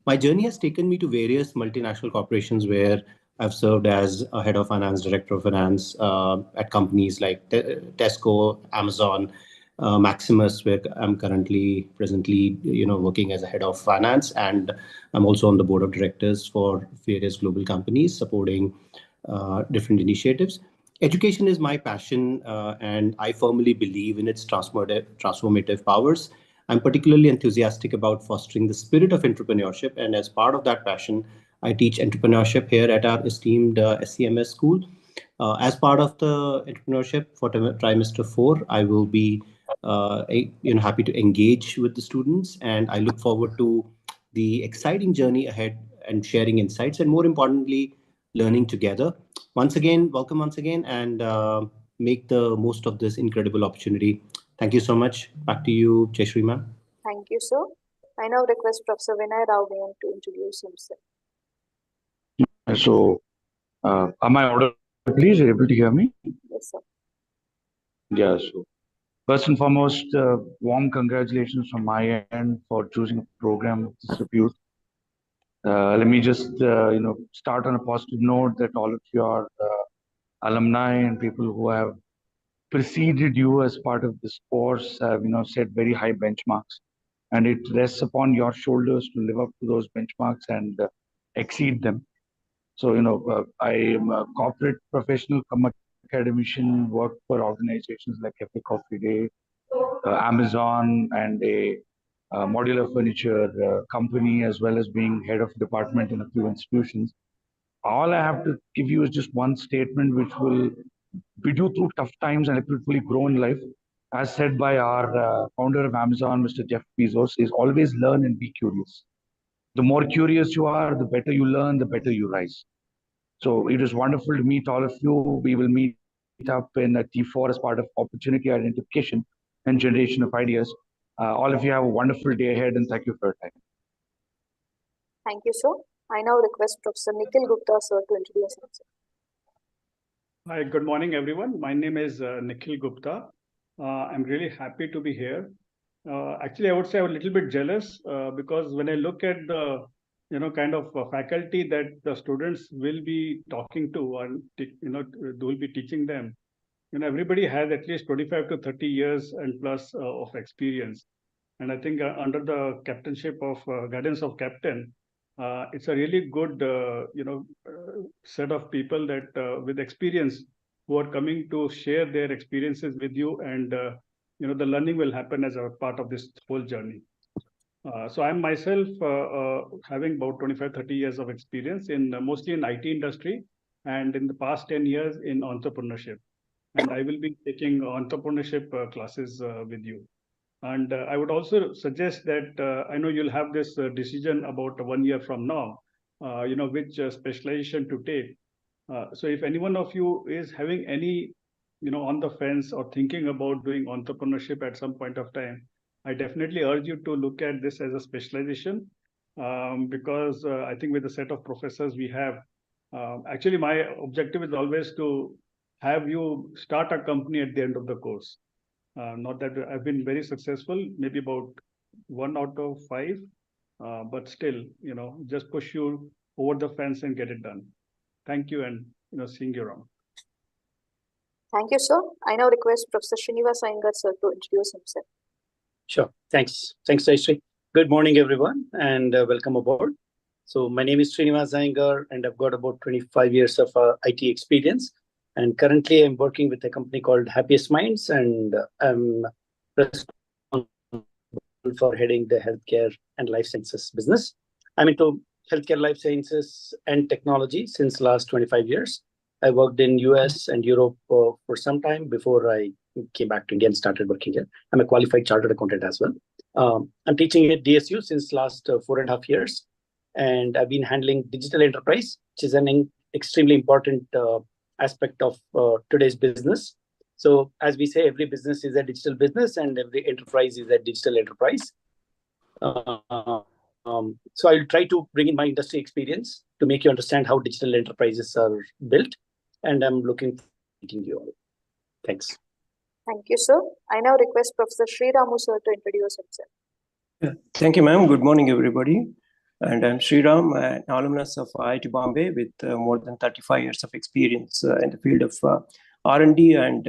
My journey has taken me to various multinational corporations where I've served as a head of finance, director of finance at companies like Tesco, Amazon, Maximus, where I'm presently, working as a head of finance, and I'm also on the board of directors for various global companies supporting different initiatives. Education is my passion, and I firmly believe in its transformative powers. I'm particularly enthusiastic about fostering the spirit of entrepreneurship, and as part of that passion, I teach entrepreneurship here at our esteemed SCMS school. As part of the entrepreneurship for trimester 4, I will be happy to engage with the students, and I look forward to the exciting journey ahead and sharing insights, and more importantly, learning together. Welcome once again, and make the most of this incredible opportunity. Thank you so much. Back to you, Jayashree ma'am. Thank you, sir. I now request Professor Vinay Rao to introduce himself. So, am I audible? Please, are you able to hear me? Yes, sir. Yeah, so first and foremost, warm congratulations from my end for choosing a program of this repute. Let me just, start on a positive note that all of your alumni and people who have preceded you as part of this course have, set very high benchmarks, and it rests upon your shoulders to live up to those benchmarks and exceed them. So, I am a corporate professional, come academician, work for organizations like Epic Coffee Day, Amazon, and a modular furniture company, as well as being head of department in a few institutions. All I have to give you is just one statement which will bid you through tough times and hopefully grow in life. As said by our founder of Amazon, Mr. Jeff Bezos, is always learn and be curious. The more curious you are, the better you learn, the better you rise. So it is wonderful to meet all of you. We will meet up in T4 as part of opportunity identification and generation of ideas. All of you have a wonderful day ahead, and thank you for your time. Thank you, sir. I now request Professor Nikhil Gupta, sir, to introduce himself. Hi, good morning, everyone. My name is Nikhil Gupta. I'm really happy to be here. Actually, I would say I'm a little bit jealous because when I look at the kind of faculty that the students will be talking to and will be teaching them, everybody has at least 25 to 30 years and plus of experience. And I think under the captainship of guidance of captain, it's a really good set of people that with experience who are coming to share their experiences with you, and the learning will happen as a part of this whole journey. So I'm myself having about 25-30 years of experience in mostly in IT industry, and in the past 10 years in entrepreneurship. And I will be taking entrepreneurship classes with you. And I would also suggest that I know you'll have this decision about 1 year from now, which specialization to take. So if any one of you is having any, on the fence or thinking about doing entrepreneurship at some point of time, I definitely urge you to look at this as a specialization, because I think with the set of professors we have, actually my objective is always to have you start a company at the end of the course. Not that I've been very successful, maybe about 1 out of 5, but still, just push you over the fence and get it done. Thank you, and seeing you around. Thank you, sir. I now request Professor Srinivas Iyengar, sir, to introduce himself. Sure. Thanks, Jayashree. Good morning, everyone, and welcome aboard. So my name is Srinivas Iyengar, and I've got about 25 years of IT experience. And currently, I'm working with a company called Happiest Minds, and I'm responsible for heading the healthcare and life sciences business. I'm into healthcare, life sciences, and technology since last 25 years. I worked in US and Europe for some time before I came back to India and started working here. I'm a qualified chartered accountant as well. I'm teaching at DSU since last 4.5 years, and I've been handling digital enterprise, which is an extremely important aspect of today's business. So as we say, every business is a digital business and every enterprise is a digital enterprise. So I'll try to bring in my industry experience to make you understand how digital enterprises are built. And I'm looking forward to meeting you all. Thanks. Thank you, sir. I now request Professor Sri Ramu sir to introduce himself. Yeah. Thank you, ma'am. Good morning, everybody. And I'm Sri Ram, an alumnus of IIT Bombay with more than 35 years of experience in the field of R&D and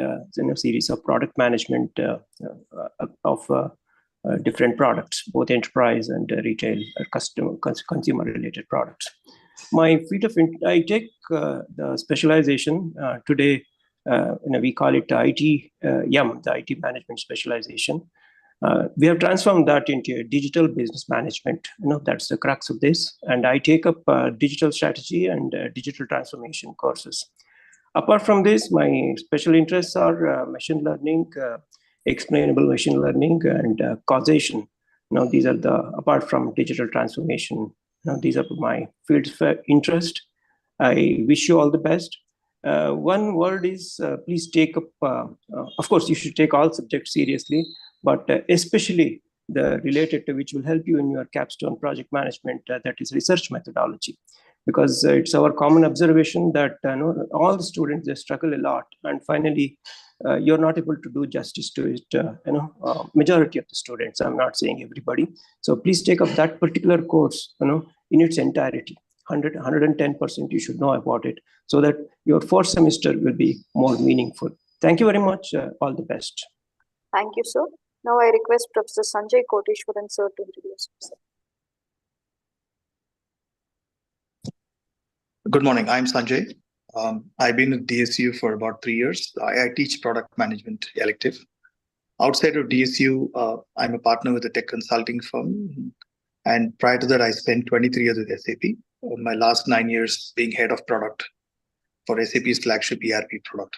series of product management of different products, both enterprise and retail consumer-related products. My field of I take the specialization today. We call it ITM, the IT management specialization. We have transformed that into a digital business management. That's the crux of this. And I take up digital strategy and digital transformation courses. Apart from this, my special interests are machine learning, explainable machine learning, and causation. These are apart from digital transformation, these are my fields of interest. I wish you all the best. One word is please take up, of course, you should take all subjects seriously, but especially the related to which will help you in your capstone project management, that is research methodology. Because it's our common observation that all the students, they struggle a lot. And finally, you're not able to do justice to it, majority of the students. I'm not saying everybody. So please take up that particular course, in its entirety. 110% you should know about it so that your fourth semester will be more meaningful. Thank you very much. All the best. Thank you, sir. Now I request Professor Sanjay Koteshwaran sir to introduce himself. Good morning. I'm Sanjay. I've been at DSU for about 3 years. I teach product management elective. Outside of DSU, I'm a partner with a tech consulting firm. And prior to that, I spent 23 years with SAP. My last 9 years being head of product for SAP's flagship ERP product.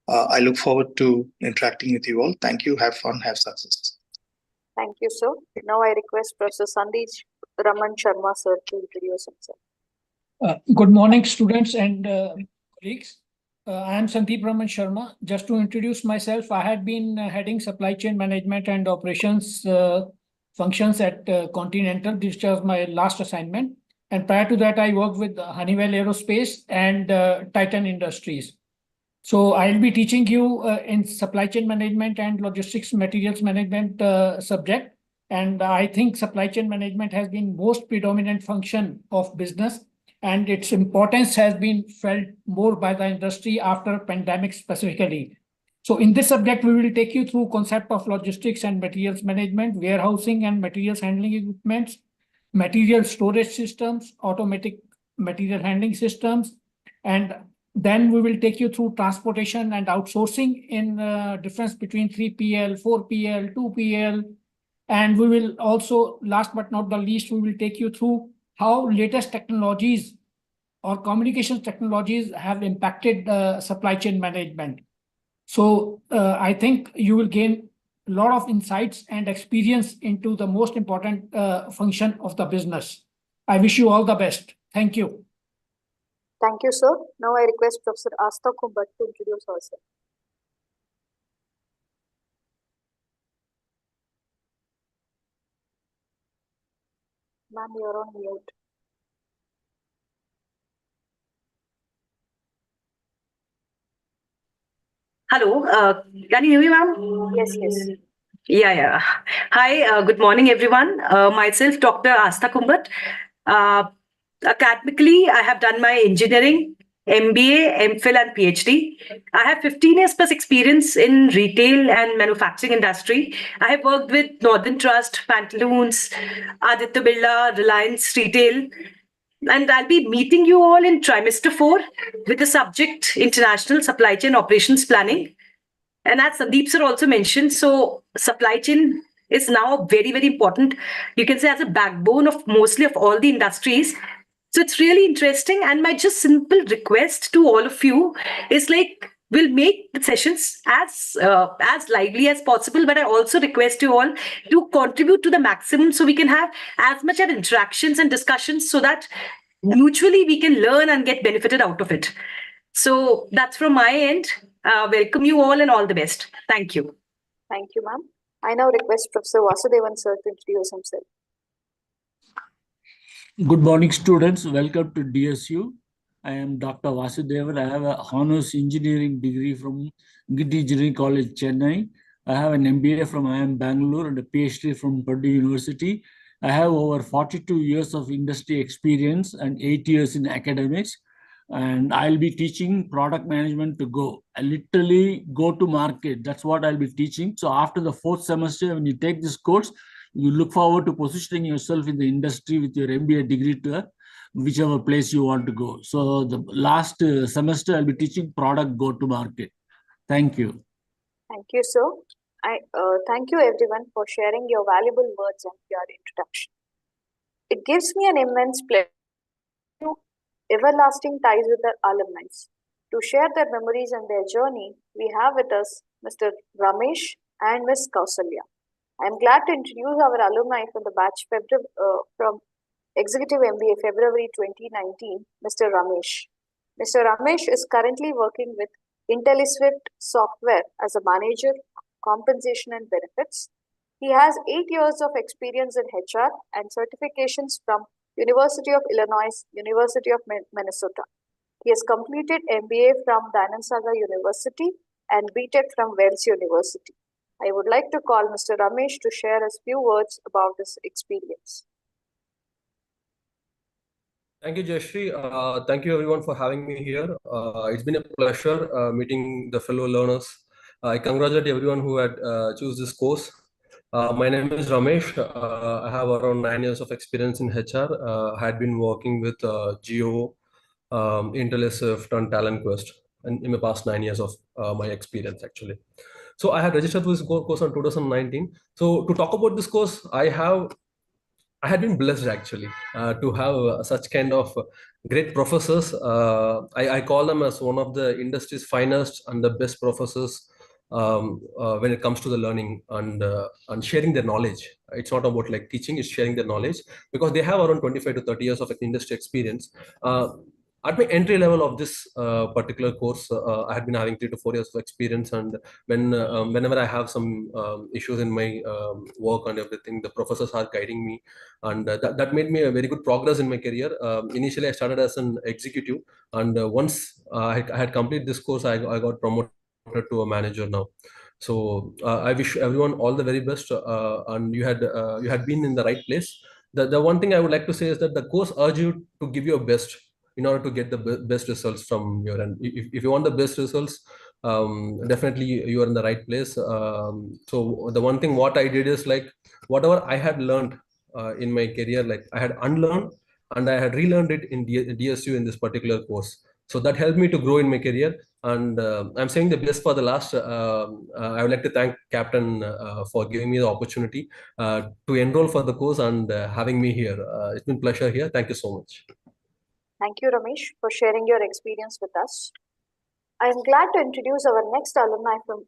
I look forward to interacting with you all. Thank you. Have fun. Have success. Thank you, sir. Now I request Professor Sandeep Raman Sharma sir to introduce himself. Good morning, students and colleagues. I am Sandeep Raman Sharma. Just to introduce myself, I had been heading supply chain management and operations functions at Continental. This was my last assignment. And prior to that, I worked with Honeywell Aerospace and Titan Industries. So I'll be teaching you in supply chain management and logistics materials management subject. And I think supply chain management has been most predominant function of business, and its importance has been felt more by the industry after pandemic specifically. So in this subject, we will take you through concept of logistics and materials management, warehousing and materials handling equipments, material storage systems, automatic material handling systems, and then we will take you through transportation and outsourcing in difference between 3PL, 4PL, 2PL. And we will also, last but not the least, we will take you through how latest technologies or communications technologies have impacted supply chain management. So I think you will gain a lot of insights and experience into the most important function of the business. I wish you all the best. Thank you. Thank you, sir. Now I request Professor Asta Kumbat to introduce herself. Ma'am, you're on mute. Hello, can you hear me, ma'am? Yes, yes. Yeah. Hi, good morning, everyone. Myself, Dr. Asta Kumbat. Academically, I have done my engineering, MBA, MPhil, and PhD. I have 15 years plus experience in retail and manufacturing industry. I have worked with Northern Trust, Pantaloons, Aditya Birla, Reliance Retail. And I'll be meeting you all in trimester 4 with the subject International Supply Chain Operations Planning. And as Sandeep sir also mentioned, so supply chain is now very, very important. You can say as a backbone of mostly of all the industries. So it's really interesting. And my just simple request to all of you is like, we'll make the sessions as lively as possible, but I also request you all to contribute to the maximum so we can have as much of interactions and discussions so that mutually we can learn and get benefited out of it. So that's from my end. Welcome you all and all the best. Thank you. Thank you, ma'am. I now request Professor Vasudevan sir to introduce himself. Good morning, students. Welcome to DSU. I am Dr. Vasudevan. I have an honors engineering degree from Git Engineering College, Chennai. I have an MBA from IIM Bangalore and a PhD from Purdue University. I have over 42 years of industry experience and 8 years in academics. And I'll be teaching product management to go. I literally go to market. That's what I'll be teaching. So after the 4th semester, when you take this course, you look forward to positioning yourself in the industry with your MBA degree to whichever place you want to go. So the last semester, I'll be teaching product go to market. Thank you. Thank you, sir. I thank you everyone for sharing your valuable words and your introduction. It gives me an immense pleasure to everlasting ties with the alumni. To share their memories and their journey, we have with us Mr. Ramesh and Ms. Kausalya. I am glad to introduce our alumni from the batch from Executive MBA February 2019, Mr. Ramesh. Mr. Ramesh is currently working with IntelliSwift Software as a manager, compensation and benefits. He has 8 years of experience in HR and certifications from University of Illinois, University of Minnesota. He has completed MBA from Dhanansagar University and BTech from Wells University. I would like to call Mr. Ramesh to share a few words about his experience. Thank you, Jayashree. Thank you everyone for having me here. It's been a pleasure meeting the fellow learners. I congratulate everyone who had choose this course. My name is Ramesh. I have around 9 years of experience in HR. I had been working with Geo, IntelliSwift and TalentQuest in the past 9 years of my experience actually. So I had registered for this course in 2019. So to talk about this course, I had been blessed actually to have such kind of great professors. I call them as one of the industry's finest and the best professors when it comes to the learning and sharing their knowledge. It's not about like teaching, it's sharing their knowledge because they have around 25 to 30 years of industry experience. At my entry level of this particular course, I had been having 3 to 4 years of experience, and whenever I have some issues in my work and everything, the professors are guiding me, and that made me a very good progress in my career. Initially, I started as an executive, and once I had completed this course, I got promoted to a manager now. So I wish everyone all the very best, and you had been in the right place. The one thing I would like to say is that the course urges you to give your best in order to get the best results from your end. If you want the best results, definitely you are in the right place. So the one thing what I did is like whatever I had learned in my career, like I had unlearned and I had relearned it in DSU in this particular course. So that helped me to grow in my career. And I'm saying the best for the last. I would like to thank Captain for giving me the opportunity to enroll for the course and having me here. It's been a pleasure here. Thank you so much. Thank you, Ramesh, for sharing your experience with us. I am glad to introduce our next alumni from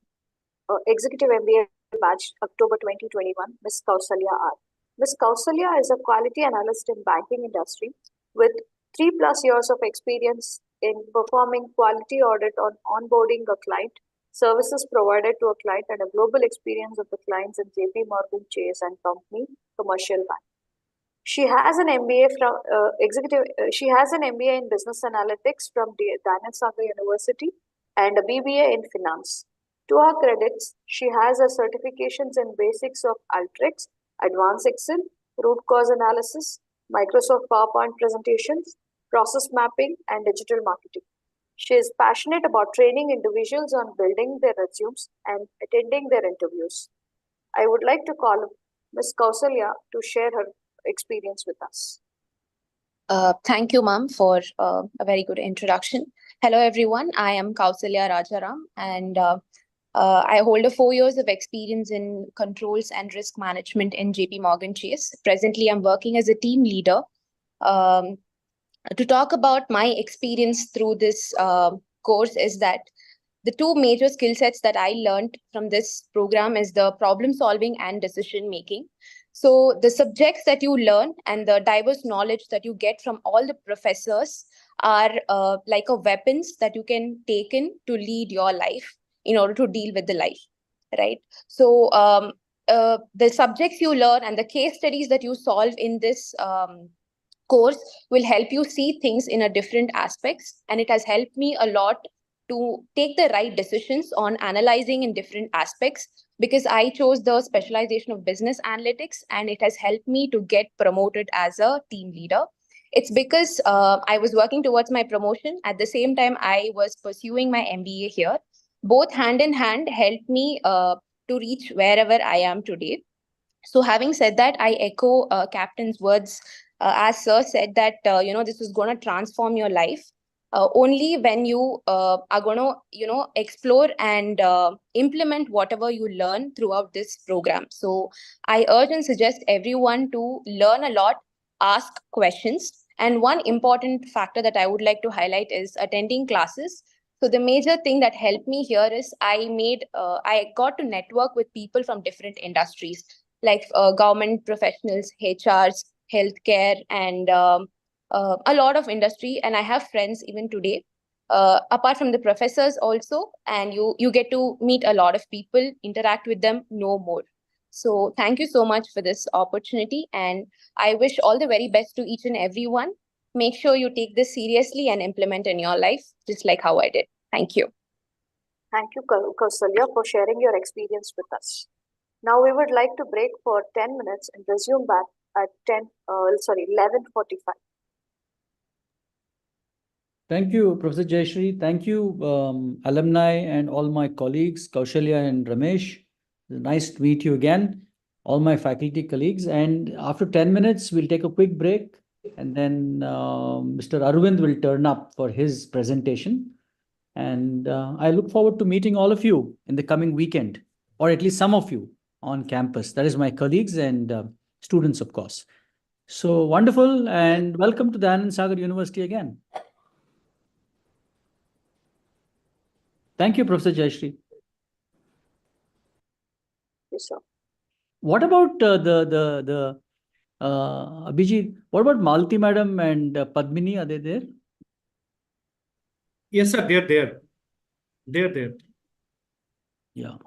Executive MBA batch, October 2021, Ms. Kausalya R. Ms. Kausalya is a quality analyst in banking industry with 3+ years of experience in performing quality audit on onboarding a client, services provided to a client, and a global experience of the clients in JP Morgan Chase and Company Commercial Bank. She has an MBA from She has an MBA in Business Analytics from Dhanansagar University and a BBA in Finance. To her credits, she has her certifications in Basics of Alteryx, Advanced Excel, Root Cause Analysis, Microsoft PowerPoint presentations, process mapping, and digital marketing. She is passionate about training individuals on building their resumes and attending their interviews. I would like to call Ms. Kausalya to share her experience with us. Thank you, ma'am, for a very good introduction. Hello, everyone. I am Kausalya Rajaram, and I hold a 4 years of experience in controls and risk management in JP Morgan Chase. Presently, I'm working as a team leader. To talk about my experience through this course is that the two major skill sets that I learned from this program is the problem solving and decision making. So the subjects that you learn and the diverse knowledge that you get from all the professors are like a weapons that you can take in to lead your life in order to deal with the life, right? So the subjects you learn and the case studies that you solve in this course will help you see things in a different aspects, and it has helped me a lot to take the right decisions on analyzing in different aspects, because I chose the specialization of business analytics and it has helped me to get promoted as a team leader. It's because I was working towards my promotion. At the same time, I was pursuing my MBA here. Both hand in hand helped me to reach wherever I am today. So having said that, I echo Captain's words, as Sir said that this is going to transform your life. Only when you are going to explore and implement whatever you learn throughout this program. So I urge and suggest everyone to learn a lot, ask questions, and one important factor that I would like to highlight is attending classes. So the major thing that helped me here is I got to network with people from different industries, like government professionals, HRs, healthcare, and a lot of industry. And I have friends even today, apart from the professors also, and you get to meet a lot of people, interact with them, know more. So thank you so much for this opportunity, and I wish all the very best to each and everyone. Make sure you take this seriously and implement in your life, just like how I did. Thank you. Thank you, Kausalya, for sharing your experience with us. Now we would like to break for 10 minutes and resume back at 11:45. Thank you, Professor Jayashree. Thank you, alumni and all my colleagues, Kaushalya and Ramesh. Nice to meet you again, all my faculty colleagues. And after 10 minutes, we'll take a quick break. And then Mr. Arvind will turn up for his presentation. And I look forward to meeting all of you in the coming weekend, or at least some of you on campus. That is my colleagues and students, of course. So wonderful, and welcome to the Anand Sagar University again. Thank you, Professor Jayashree. Yes, sir. What about Abhijit? What about Malti Madam and Padmini? Are they there? Yes, sir. They're there. They're there. Yeah.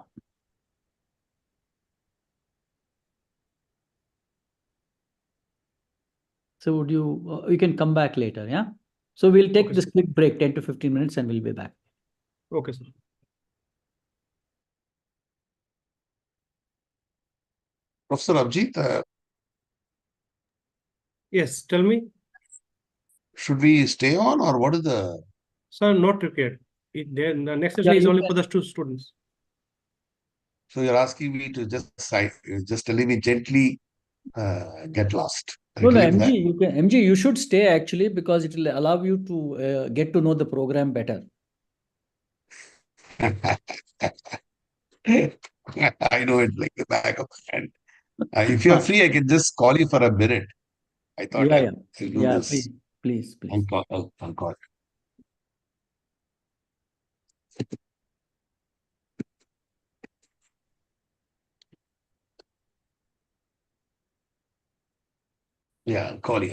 So would you? You can come back later. Yeah. So we'll take this quick break, 10 to 15 minutes, and we'll be back. Okay, sir. Professor Abhijit, yes, tell me. Should we stay on, or what is the? Sir, not required. The next session Yeah, is you only can- for the two students. So you're asking me to just telling me gently get lost. No, no, Relate to MG, you should stay actually, because it will allow you to get to know the program better. that. I know it like the back of my hand. If you're free, I can just call you for a minute. I thought Yeah, I'll do yeah, this. please. On call. Yeah, call you.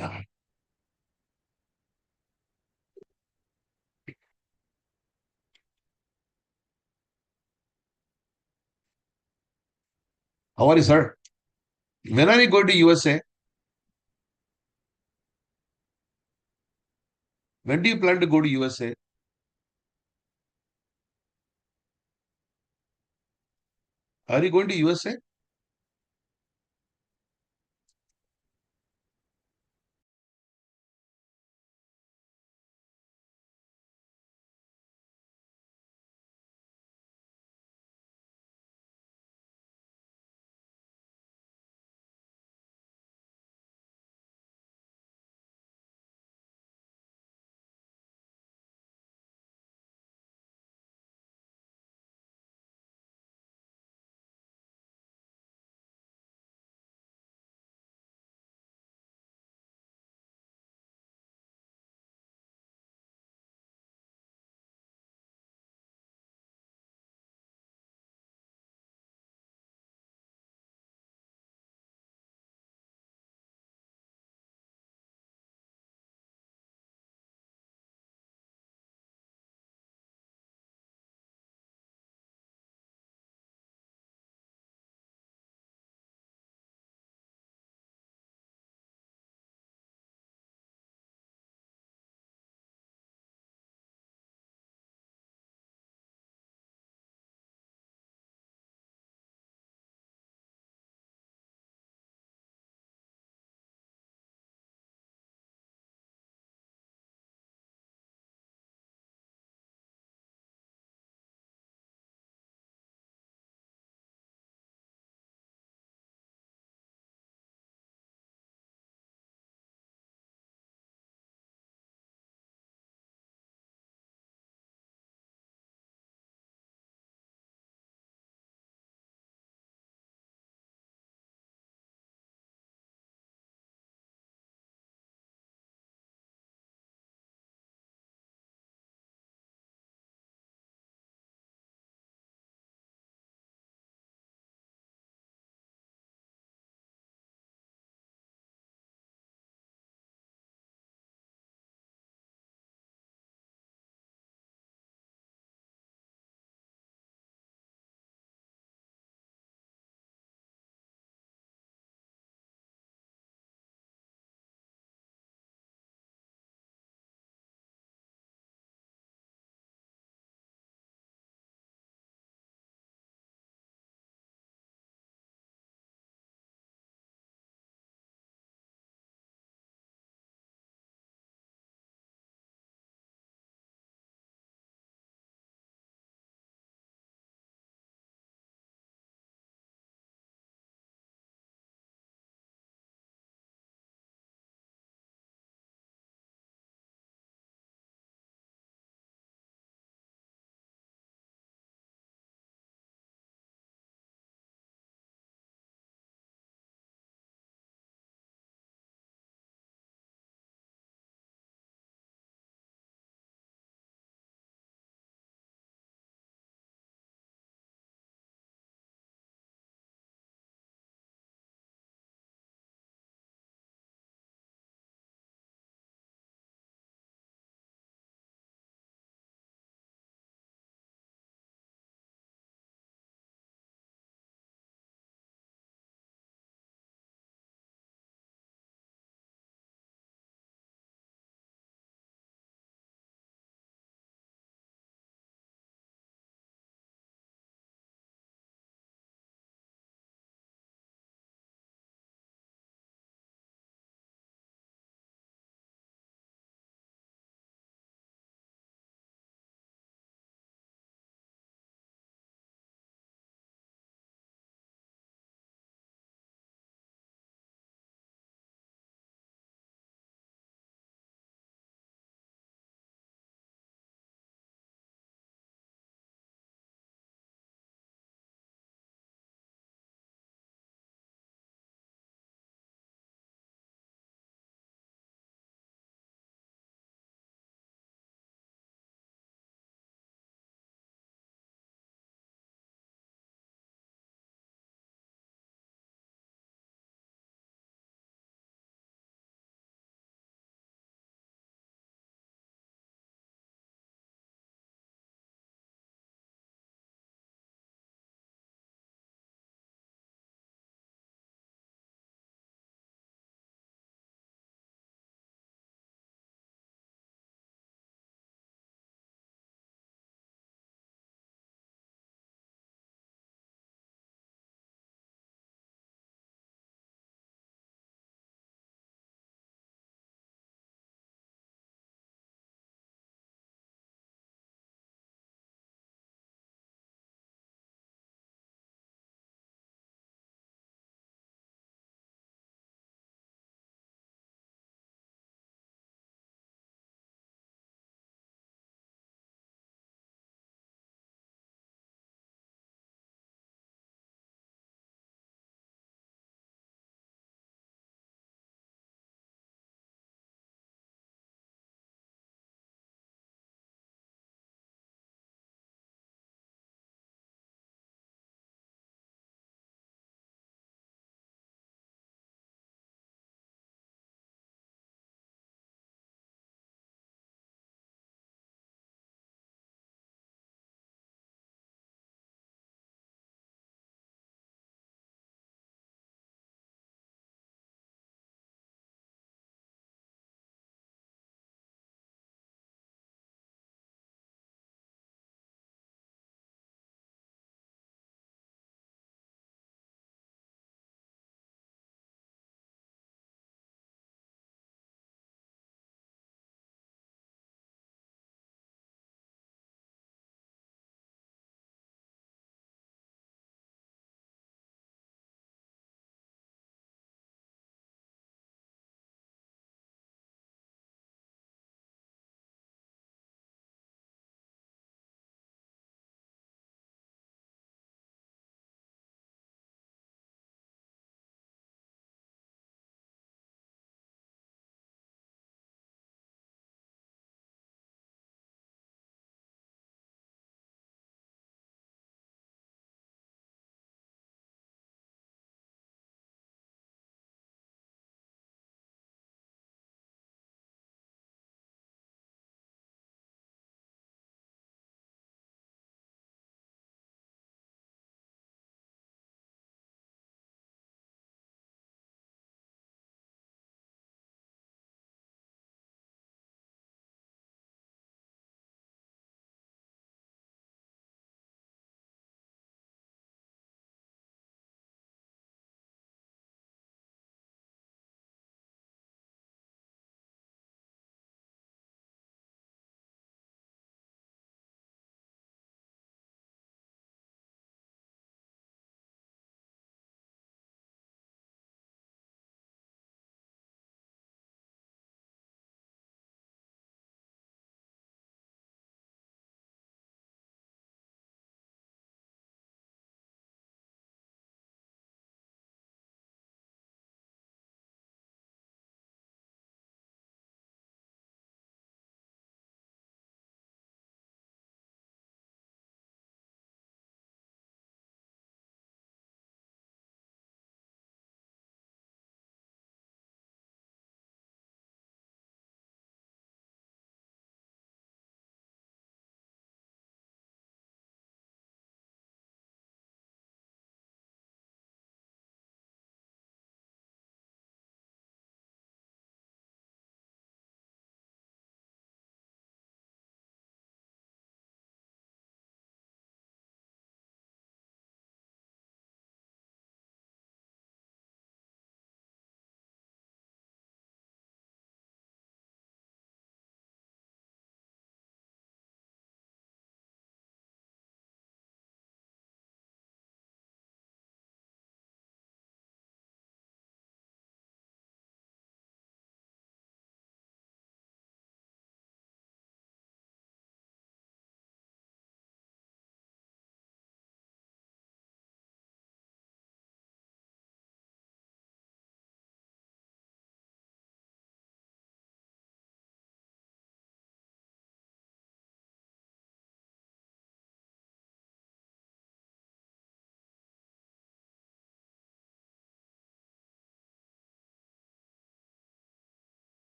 How are you, sir? When are you going to USA? When do you plan to go to USA? Are you going to USA?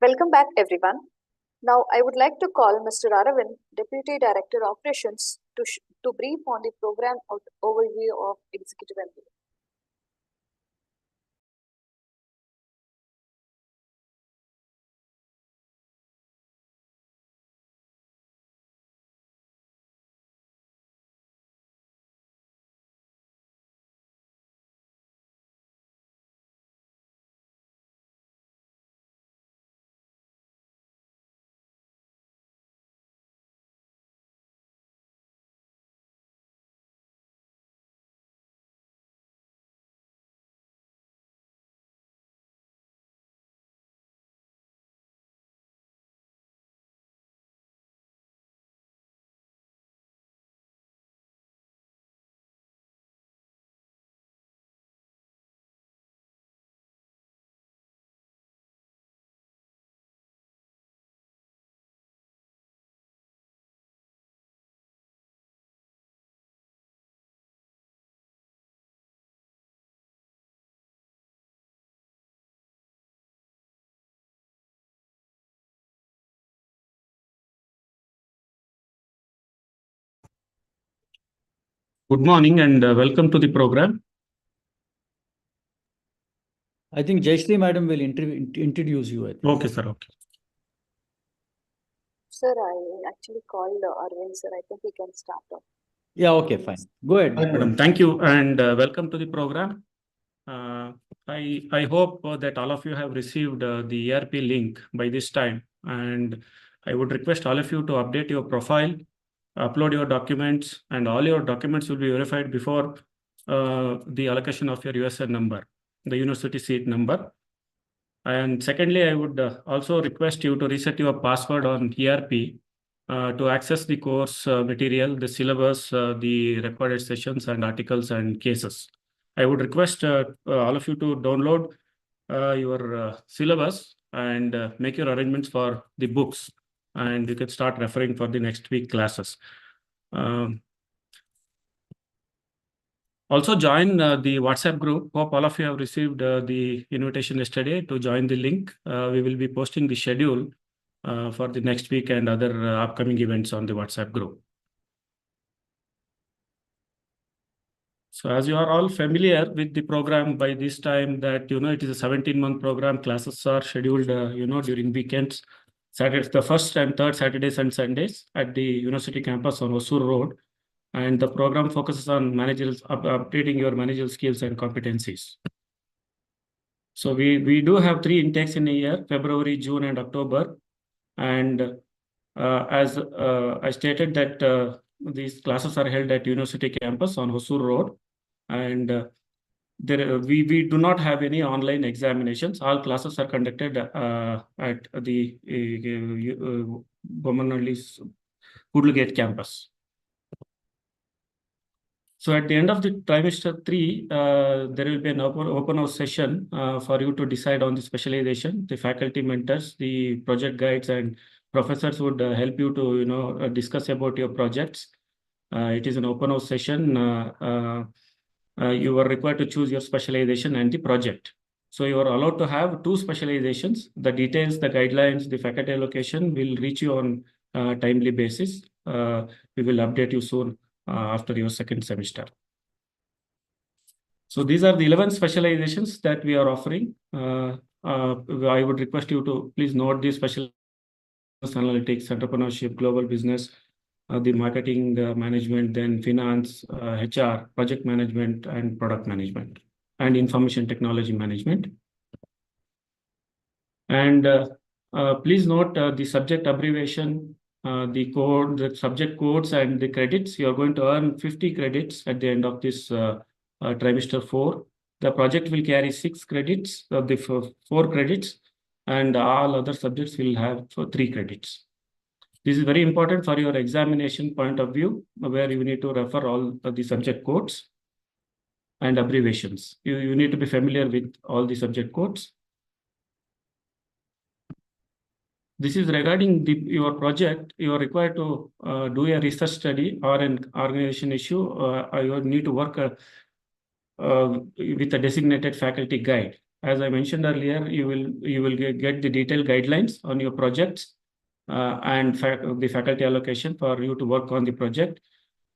Welcome back, everyone. Now, I would like to call Mr. Aravind, Deputy Director Operations, to brief on the program overview of Executive MBA. Good morning and welcome to the program. I think Jayashree Madam will introduce you. I think. Okay, sir. Okay. Sir, I actually called Arvind, sir. I think he can start off. Yeah, okay, fine. Go ahead. Madam, thank you and welcome to the program. I hope that all of you have received the ERP link by this time, and I would request all of you to update your profile, upload your documents, and all your documents will be verified before the allocation of your USN number, the university seat number. And secondly, I would also request you to reset your password on ERP to access the course material, the syllabus, the recorded sessions and articles and cases. I would request all of you to download your syllabus and make your arrangements for the books, and you can start referring for the next week classes. Also join the WhatsApp group. Hope all of you have received the invitation yesterday to join the link. We will be posting the schedule for the next week and other upcoming events on the WhatsApp group. So as you are all familiar with the program by this time that, it is a 17-month program. Classes are scheduled, during weekends, Saturdays, the first and third Saturdays and Sundays at the university campus on Hosur Road. And the program focuses on updating your managerial skills and competencies. So we do have 3 intakes in a year, February, June, and October. And as I stated that these classes are held at university campus on Hosur Road. And we do not have any online examinations. All classes are conducted at the Bomanalli's Hoodlegate campus. So at the end of the trimester 3, there will be an open house session for you to decide on the specialization. The faculty mentors, the project guides, and professors would help you to discuss about your projects. It is an open house session. You are required to choose your specialization and the project. So you are allowed to have 2 specializations. The details, the guidelines, the faculty allocation will reach you on a timely basis. We will update you soon after your second semester. So these are the 11 specializations that we are offering. I would request you to please note the special analytics, entrepreneurship, global business, the marketing management, then finance, HR, project management, and product management, and information technology management. And please note the subject abbreviation, the code, the subject codes, and the credits. You are going to earn 50 credits at the end of this trimester 4. The project will carry 6 credits, the 4 credits, and all other subjects will have 3 credits. This is very important for your examination point of view, where you need to refer all the subject codes and abbreviations. You need to be familiar with all the subject codes. This is regarding your project. You are required to do a research study or an organization issue. You need to work with a designated faculty guide. as I mentioned earlier, you will get the detailed guidelines on your projects and the faculty allocation for you to work on the project.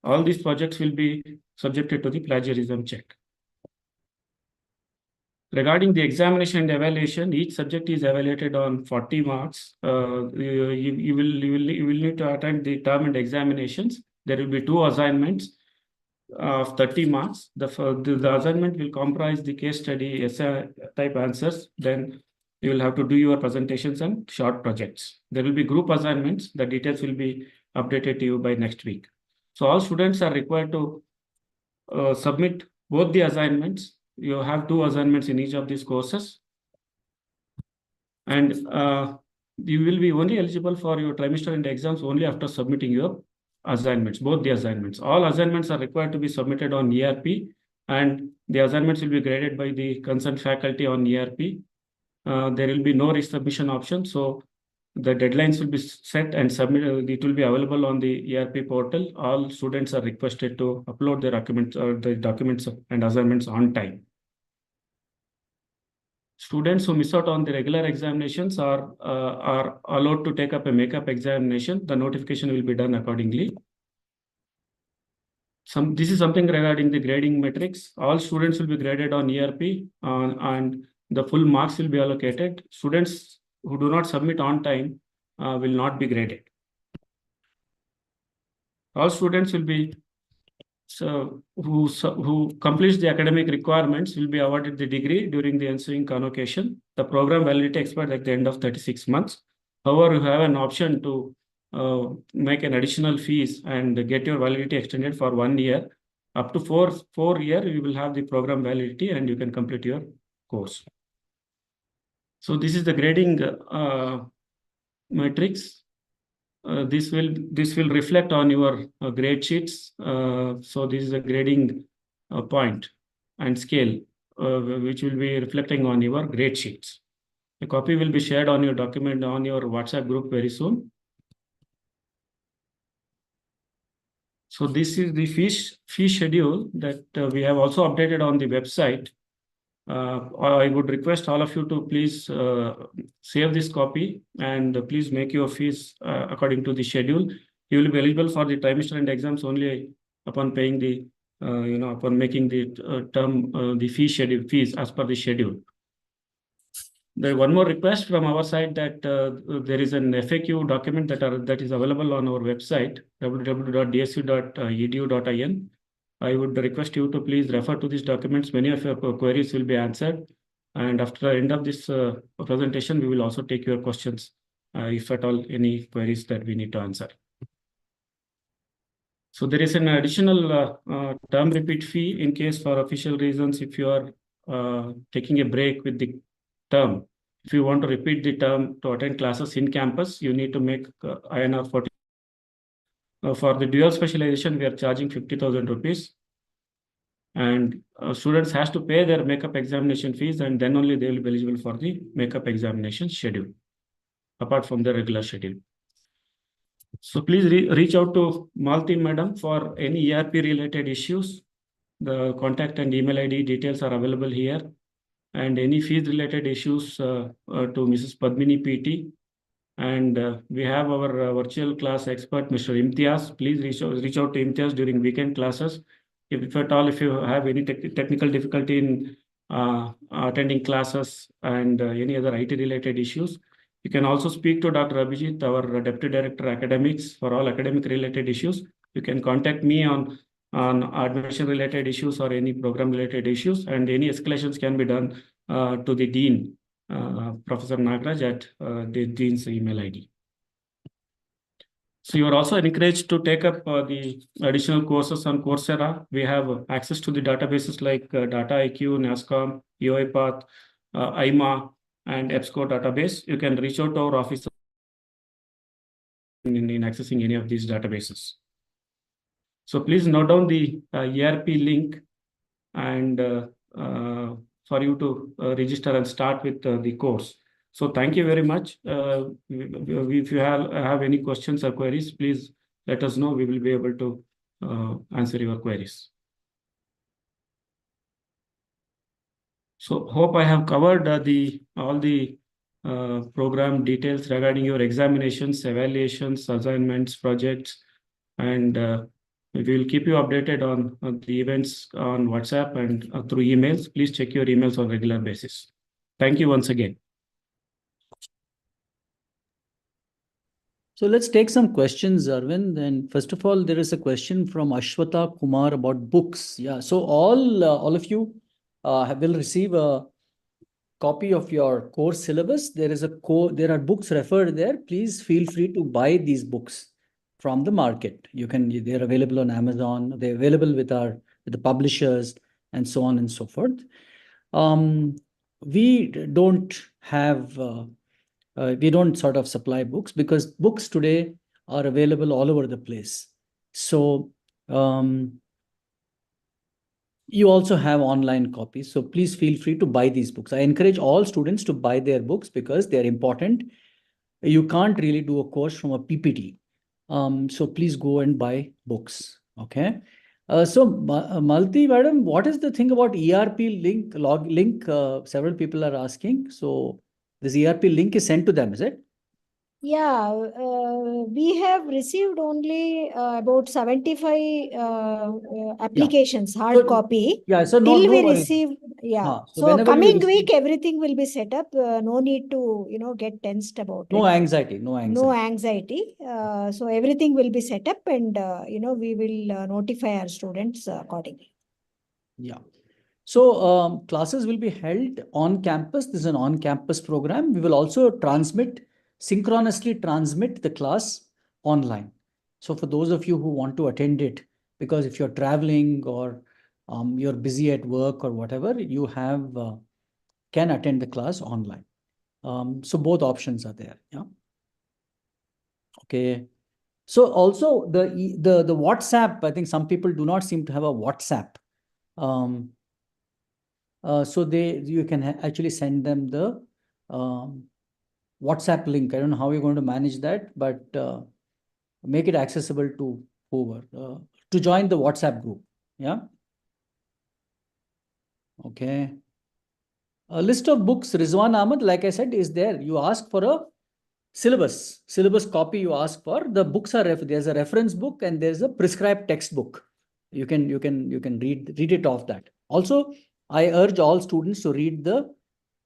All these projects will be subjected to the plagiarism check. Regarding the examination and evaluation, each subject is evaluated on 40 marks. You will need to attend the term and examinations. There will be 2 assignments of 30 marks. The assignment will comprise the case study, essay type answers. Then you will have to do your presentations and short projects. There will be group assignments. The details will be updated to you by next week. So all students are required to submit both the assignments. You have 2 assignments in each of these courses. And you will be only eligible for your trimester and exams only after submitting your assignments, both the assignments. All assignments are required to be submitted on ERP, and the assignments will be graded by the concerned faculty on ERP. There will be no resubmission option. So the deadlines will be set and submitted. It will be available on the ERP portal. All students are requested to upload their documents or the documents and assignments on time. Students who miss out on the regular examinations are allowed to take up a makeup examination. The notification will be done accordingly. This is something regarding the grading metrics. All students will be graded on ERP and the full marks will be allocated. Students who do not submit on time will not be graded. All students will be who completes the academic requirements will be awarded the degree during the ensuing convocation. The program validity expires at the end of 36 months. However, you have an option to make an additional fees and get your validity extended for 1 year. Up to 4 years, you will have the program validity and you can complete your course. So this is the grading matrix. This will reflect on your grade sheets. So this is a grading point and scale, which will be reflecting on your grade sheets. A copy will be shared on your document on your WhatsApp group very soon. So this is the fee schedule that we have also updated on the website. I would request all of you to please save this copy and please make your fees according to the schedule. You will be eligible for the trimester and exams only upon paying the, upon making the the fees as per the schedule. There one more request from our side that there is an FAQ document that is available on our website, www.dsu.edu.in. I would request you to please refer to these documents. Many of your queries will be answered. And after the end of this presentation, we will also take your questions, if at all any queries that we need to answer. So there is an additional term repeat fee in case for official reasons. If you are taking a break with the term, if you want to repeat the term to attend classes in campus, you need to make INR 40. For the dual specialization, we are charging 50,000 rupees. And students has to pay their makeup examination fees, and then only they will be eligible for the makeup examination schedule, apart from the regular schedule. So please reach out to Malti Madam for any ERP related issues. The contact and email ID details are available here. And any fees related issues to Mrs. Padmini PT. And we have our virtual class expert, Mr. Imtiaz. Please reach out to Imtiaz during weekend classes. If at all, if you have any technical difficulty in attending classes and any other IT related issues, you can also speak to Dr. Abhijit, our Deputy Director Academics, for all academic related issues. You can contact me on admission related issues or any program related issues, and any escalations can be done to the Dean, Professor Nagraj, at the Dean's email ID. So you are also encouraged to take up the additional courses on Coursera. We have access to the databases like Data IQ, NASCOM, UiPath, IMA, and EBSCO database. You can reach out to our office in accessing any of these databases. So please note down the ERP link and for you to register and start with the course. So thank you very much. If you have any questions or queries, please let us know. We will be able to answer your queries. So hope I have covered all the program details regarding your examinations, evaluations, assignments, projects, and we will keep you updated on the events on WhatsApp and through emails. Please check your emails on regular basis. Thank you once again. So let's take some questions, Arvind. And first of all, there is a question from Ashwata Kumar about books. Yeah, so all of you will receive a copy of your course syllabus. There are books referred there. Please feel free to buy these books from the market. They're available on Amazon. They're available with the publishers and so on and so forth. We don't have. We don't sort of supply books because books today are available all over the place. So you also have online copies. So please feel free to buy these books. I encourage all students to buy their books because they're important. You can't really do a course from a PPT. So please go and buy books. Okay. Malti, madam, what is the thing about ERP link? Several people are asking. So this ERP link is sent to them, is it? Yeah, we have received only about 75 applications, hard copy. Yeah, so Till no we worries. receive, yeah. So So whenever you coming receive- week, everything will be set up. No need to, get tensed about No it. anxiety, no anxiety. No anxiety. So everything will be set up and, we will notify our students accordingly. Yeah. So classes will be held on campus. This is an on-campus program. We will also synchronously transmit the class online. So for those of you who want to attend it, because if you're traveling or you're busy at work or whatever, you can attend the class online. So both options are there. Yeah. Okay. So also the WhatsApp, I think some people do not seem to have a WhatsApp. So you can actually send them the WhatsApp link. I don't know how you're going to manage that, but make it accessible to whoever to join the WhatsApp group. Yeah. Okay. A list of books, Rizwan Ahmed, like I said, is there. You ask for a syllabus copy. You ask for the books there's a reference book and there's a prescribed textbook. You can read it off that. Also, I urge all students to read the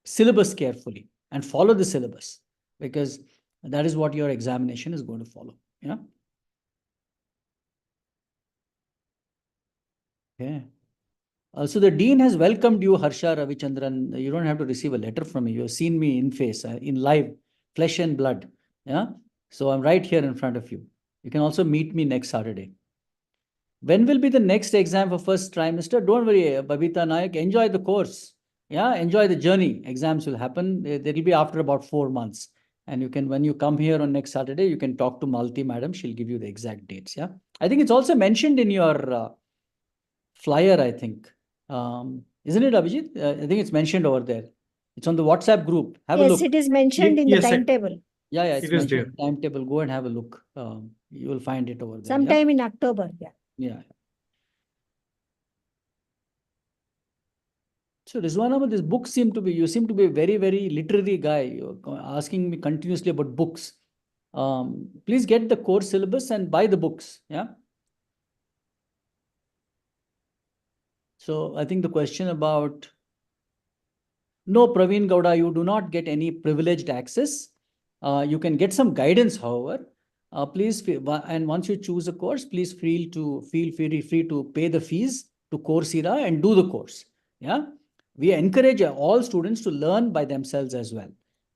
syllabus carefully and follow the syllabus because that is what your examination is going to follow. Yeah. Okay. So the dean has welcomed you, Harsha Ravichandran. You don't have to receive a letter from me. You have seen me in face, in live, flesh and blood. Yeah. So I'm right here in front of you. You can also meet me next Saturday. When will be the next exam for first trimester? Don't worry, Babita Nayak. Enjoy the course. Yeah, enjoy the journey. Exams will happen. They will be after about 4 months. And when you come here on next Saturday, you can talk to Malti madam. She'll give you the exact dates. Yeah. I think it's also mentioned in your flyer, I think. Isn't it, Abhijit? I think it's mentioned over there. It's on the WhatsApp group. Have a look. Yes, it is mentioned in the timetable. Yeah, it's It is there. mentioned. Timetable. Go and have a look. You will find it over there. Sometime in October. Yeah. Yeah. So Rizwan Ahmed, this book you seem to be a very, very literary guy. You're asking me continuously about books. Please get the course syllabus and buy the books. Yeah. So I think the question about no, Praveen Gowda, you do not get any privileged access. You can get some guidance, however. And once you choose a course, please feel free to pay the fees to Coursera and do the course. Yeah, we encourage all students to learn by themselves as well,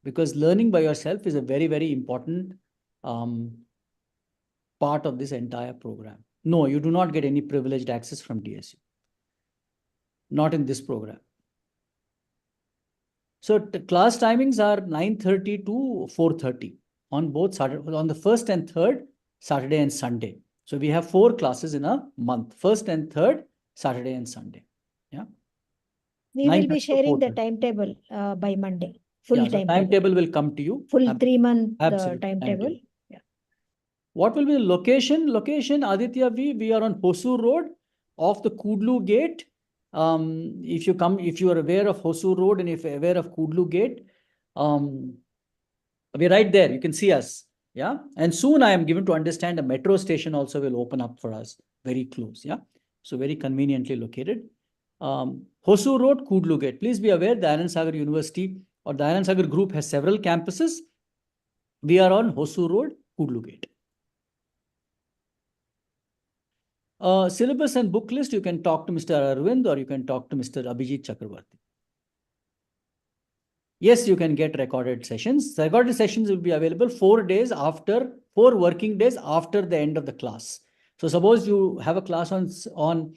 because learning by yourself is a very, very important part of this entire program. No, you do not get any privileged access from DSU. Not in this program. So class timings are 9:30 to 4:30 on both Saturday, on the first and third Saturday and Sunday. So we have 4 classes in a month, first and third Saturday and Sunday. Yeah. We will be sharing the timetable by Monday. Full timetable. Timetable will come to you. Full 3-month Absolutely. timetable. Yeah. What will be the location? Location, Aditya, we are on Hosur Road off the Kudlu Gate. if you are aware of Hosur Road and if you're aware of Kudlu Gate, we're right there. You can see us. Yeah. And soon I am given to understand a metro station also will open up for us very close. Yeah. So very conveniently located. Hosur Road, Kudlu Gate. Please be aware the Anand Sagar University or the Anand Sagar group has several campuses. We are on Hosur Road, Kudlu Gate. Syllabus and book list, you can talk to Mr. Arvind or you can talk to Mr. Abhijit Chakravarti. Yes, you can get recorded sessions. Recorded sessions will be available 4 working days after the end of the class. So suppose you have a class on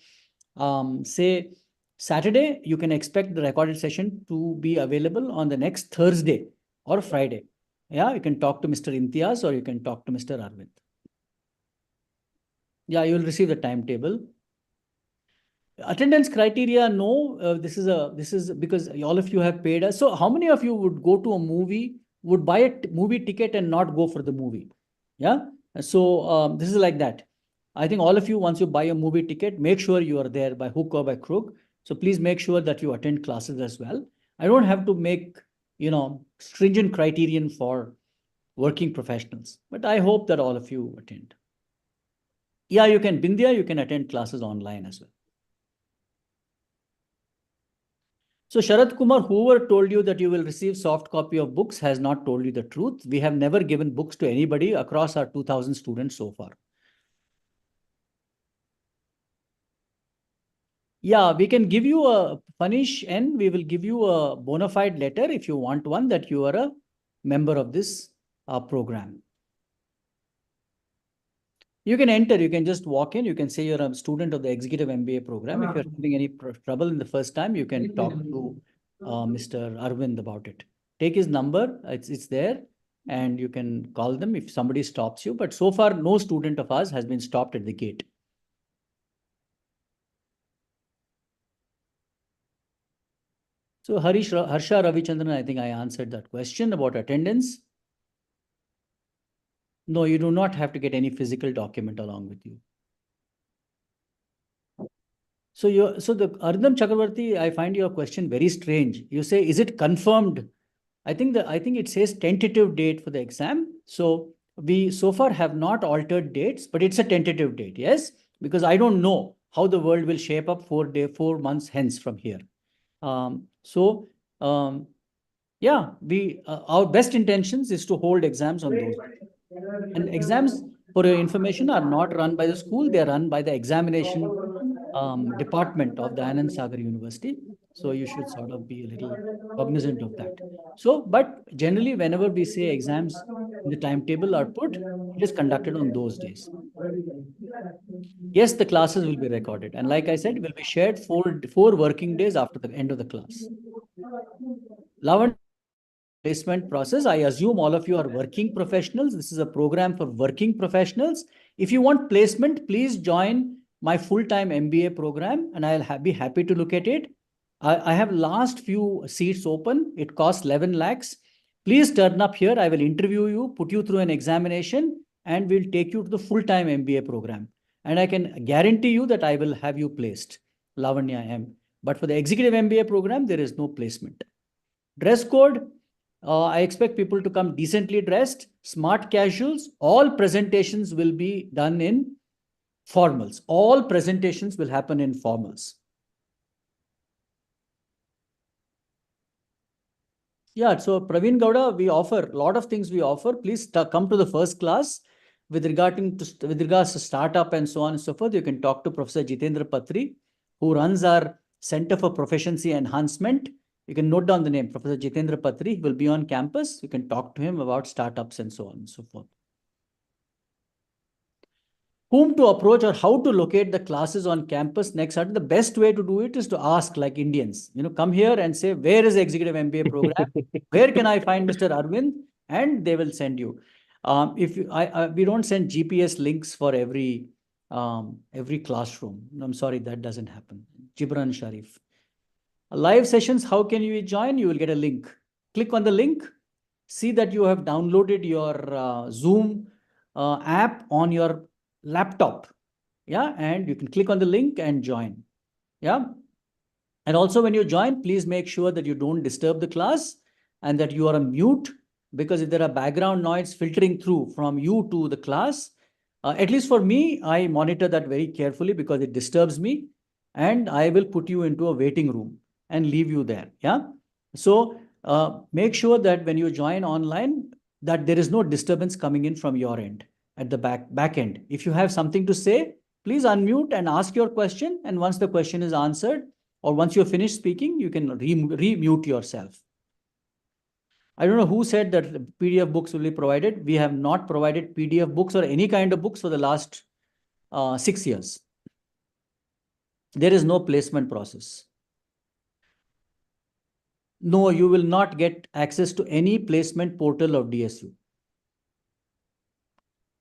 say Saturday, you can expect the recorded session to be available on the next Thursday or Friday. Yeah, you can talk to Mr. Imtiaz or you can talk to Mr. Arvind. Yeah, you will receive the timetable. Attendance criteria, no. This is because all of you have paid us. So how many of you would go to a movie, would buy a movie ticket and not go for the movie? Yeah. So this is like that. I think all of you, once you buy a movie ticket, make sure you are there by hook or by crook. So please make sure that you attend classes as well. I don't have to make, stringent criterion for working professionals, but I hope that all of you attend. Yeah, you can, Bindya, you can attend classes online as well. So Sharat Kumar, whoever told you that you will receive soft copy of books has not told you the truth. We have never given books to anybody across our 2000 students so far. Yeah, we can give you a punish and we will give you a bona fide letter if you want one that you are a member of this program. You can enter, you can just walk in, you can say you're a student of the Executive MBA program. If you're having any trouble in the first time, you can talk to Mr. Arvind about it. Take his number, it's there, and you can call them if somebody stops you. But so far, no student of ours has been stopped at the gate. So Harsha Ravichandran, I think I answered that question about attendance. No, you do not have to get any physical document along with you. So the Ardham Chakravarti, I find your question very strange. You say, is it confirmed? I think it says tentative date for the exam. So we so far have not altered dates, but it's a tentative date, yes? Because I don't know how the world will shape up 4 months hence from here. Yeah, our best intentions is to hold exams on those. And exams, for your information, are not run by the school. They are run by the examination department of the Anand Sagar University. So you should sort of be a little cognizant of that. So, but generally, whenever we say exams in the timetable are put, it is conducted on those days. Yes, the classes will be recorded. And like I said, it will be shared 4 working days after the end of the class. Lavan placement process. I assume all of you are working professionals. This is a program for working professionals. If you want placement, please join my full-time MBA program and I'll be happy to look at it. I have last few seats open. It costs 11 lakhs. Please turn up here. I will interview you, put you through an examination, and we'll take you to the full-time MBA program. And I can guarantee you that I will have you placed, Lavanya M. But for the executive MBA program, there is no placement. Dress code, I expect people to come decently dressed, smart casuals. All presentations will be done in formals. All presentations will happen in formals. Yeah, so Praveen Gowda, we offer a lot of things we offer. Please come to the first class. With regards to startup and so on and so forth, you can talk to Professor Jitendra Patri, who runs our Center for Proficiency Enhancement. You can note down the name, Professor Jitendra Patri. He will be on campus. You can talk to him about startups and so on and so forth. Whom to approach or how to locate the classes on campus next Saturday? The best way to do it is to ask, like Indians. Come here and say, where is the Executive MBA program? Where can I find Mr. Arvind? And they will send you. We don't send GPS links for every classroom. I'm sorry, that doesn't happen. Gibran Sharif. Live sessions, how can you join? You will get a link. Click on the link. See that you have downloaded your Zoom app on your laptop. Yeah, and you can click on the link and join. Yeah. And also when you join, please make sure that you don't disturb the class and that you are on mute, because if there are background noise filtering through from you to the class, at least for me, I monitor that very carefully because it disturbs me, and I will put you into a waiting room and leave you there. Yeah. So make sure that when you join online, that there is no disturbance coming in from your end at the back end. If you have something to say, please unmute and ask your question. And once the question is answered, or once you're finished speaking, you can re-mute yourself. I don't know who said that PDF books will be provided. We have not provided PDF books or any kind of books for the last 6 years. There is no placement process. No, you will not get access to any placement portal of DSU.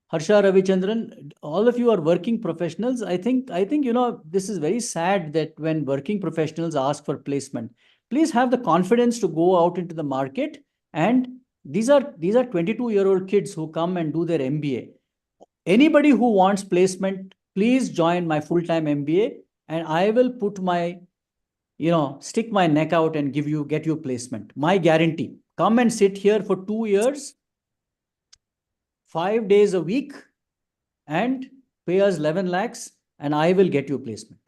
Harsha Ravichandran, all of you are working professionals. I think, this is very sad that when working professionals ask for placement, please have the confidence to go out into the market. And these are 22-year-old kids who come and do their MBA. Anybody who wants placement, please join my full-time MBA, and I will put my, stick my neck out and get you placement. My guarantee. Come and sit here for 2 years, 5 days a week, and pay us 11 lakhs, and I will get you placement.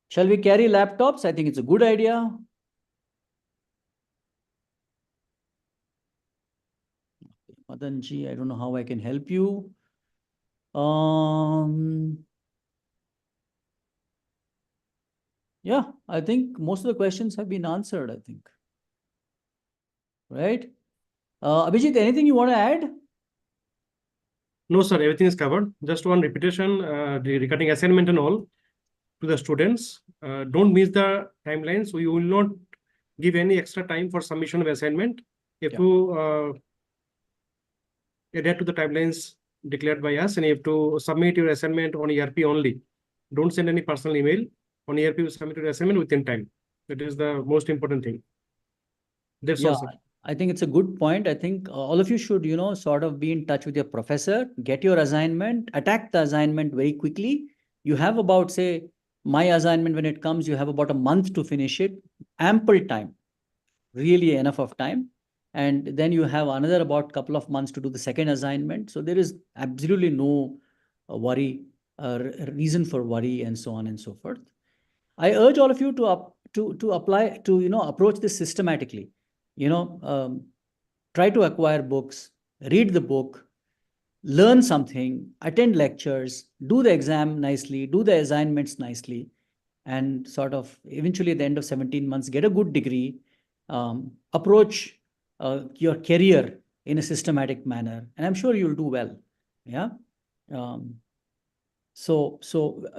Shall we carry laptops? I think it's a good idea. Madanji, I don't know how I can help you. Yeah, I think most of the questions have been answered, I think. Right? Abhijit, anything you want to add? No, sir, everything is covered. Just one repetition regarding assignment and all to the students. Don't miss the timelines. We will not give any extra time for submission of assignment. If you adhere to the timelines declared by us, and you have to submit your assignment on ERP only. Don't send any personal email. On ERP, you submit your assignment within time. That is the most important thing. That's all, sir. I think it's a good point. I think all of you should, sort of be in touch with your professor, get your assignment, attack the assignment very quickly. You have about, say, my assignment, when it comes, you have about a month to finish it. Ample time, really enough of time. And then you have another about couple of months to do the second assignment. So there is absolutely no reason for worry, and so on and so forth. I urge all of you to apply, to, approach this systematically. Try to acquire books, read the book, learn something, attend lectures, do the exam nicely, do the assignments nicely, and sort of eventually at the end of 17 months, get a good degree, approach your career in a systematic manner, and I'm sure you'll do well. Yeah. So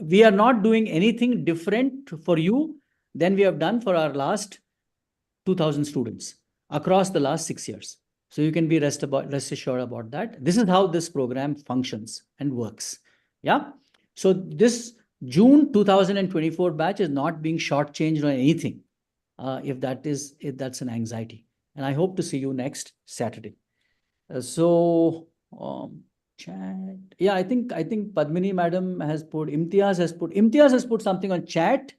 we are not doing anything different for you than we have done for our last 2,000 students across the last 6 years. So you can be rest assured about that. This is how this program functions and works. Yeah. So this June 2024 batch is not being shortchanged or anything. If that's an anxiety. And I hope to see you next Saturday. Chat. Yeah, I think Padmini madam has put, Imtiaz has put something on chat.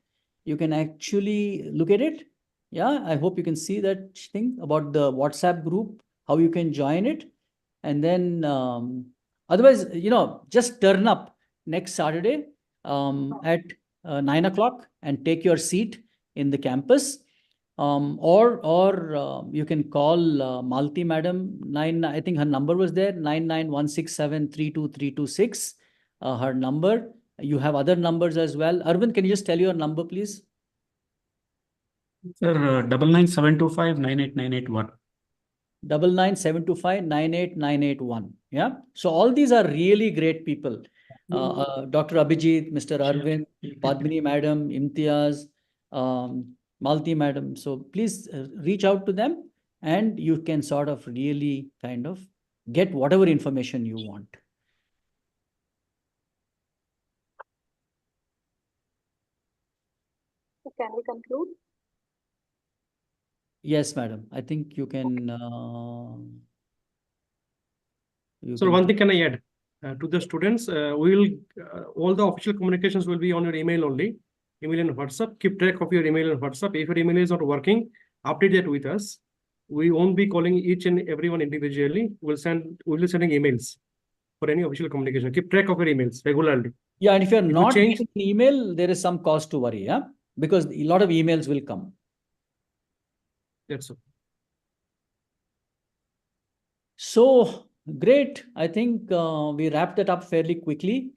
You can actually look at it. Yeah, I hope you can see that thing about the WhatsApp group, how you can join it. And then otherwise, just turn up next Saturday at 9 o'clock and take your seat in the campus. Or you can call Malti madam, I think her number was there, 9916732326. Her number. You have other numbers as well. Arvind, can you just tell your number, please? Sir, 99725-98981. 99725-98981. Yeah. So all these are really great people. Dr. Abhijit, Mr. Arvind, Padmini madam, Imtiaz, Malti madam. So please reach out to them, and you can sort of really kind of get whatever information you want. So can we conclude? Yes, madam. I think you can. So one thing can I add to the students? We will all the official communications will be on your email only. email and WhatsApp. Keep track of your email and WhatsApp. If your email is not working, update that with us. We won't be calling each and everyone individually. We'll be sending emails for any official communication. Keep track of your emails regularly. Yeah, and if you're not change getting an email, there is some cause to worry, yeah? Because a lot of emails will come. That's all. So great. I think we wrapped that up fairly quickly.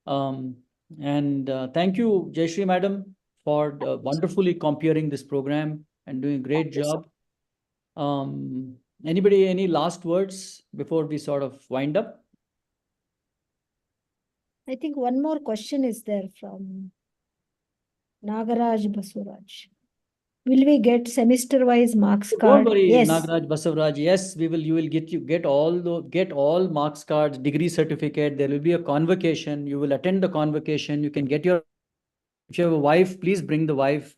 Thank you, Jayashree Madam, for wonderfully comparing this program and doing a great job. Anybody, any last words before we sort of wind up? I think one more question is there from Nagaraj Basuraj. Will we get semester-wise marks card? Don't worry, Yes. Nagaraj Basavraj. Yes, we will. You will get all marks cards, degree certificate. There will be a convocation. You will attend the convocation. You can get your. If you have a wife, please bring the wife,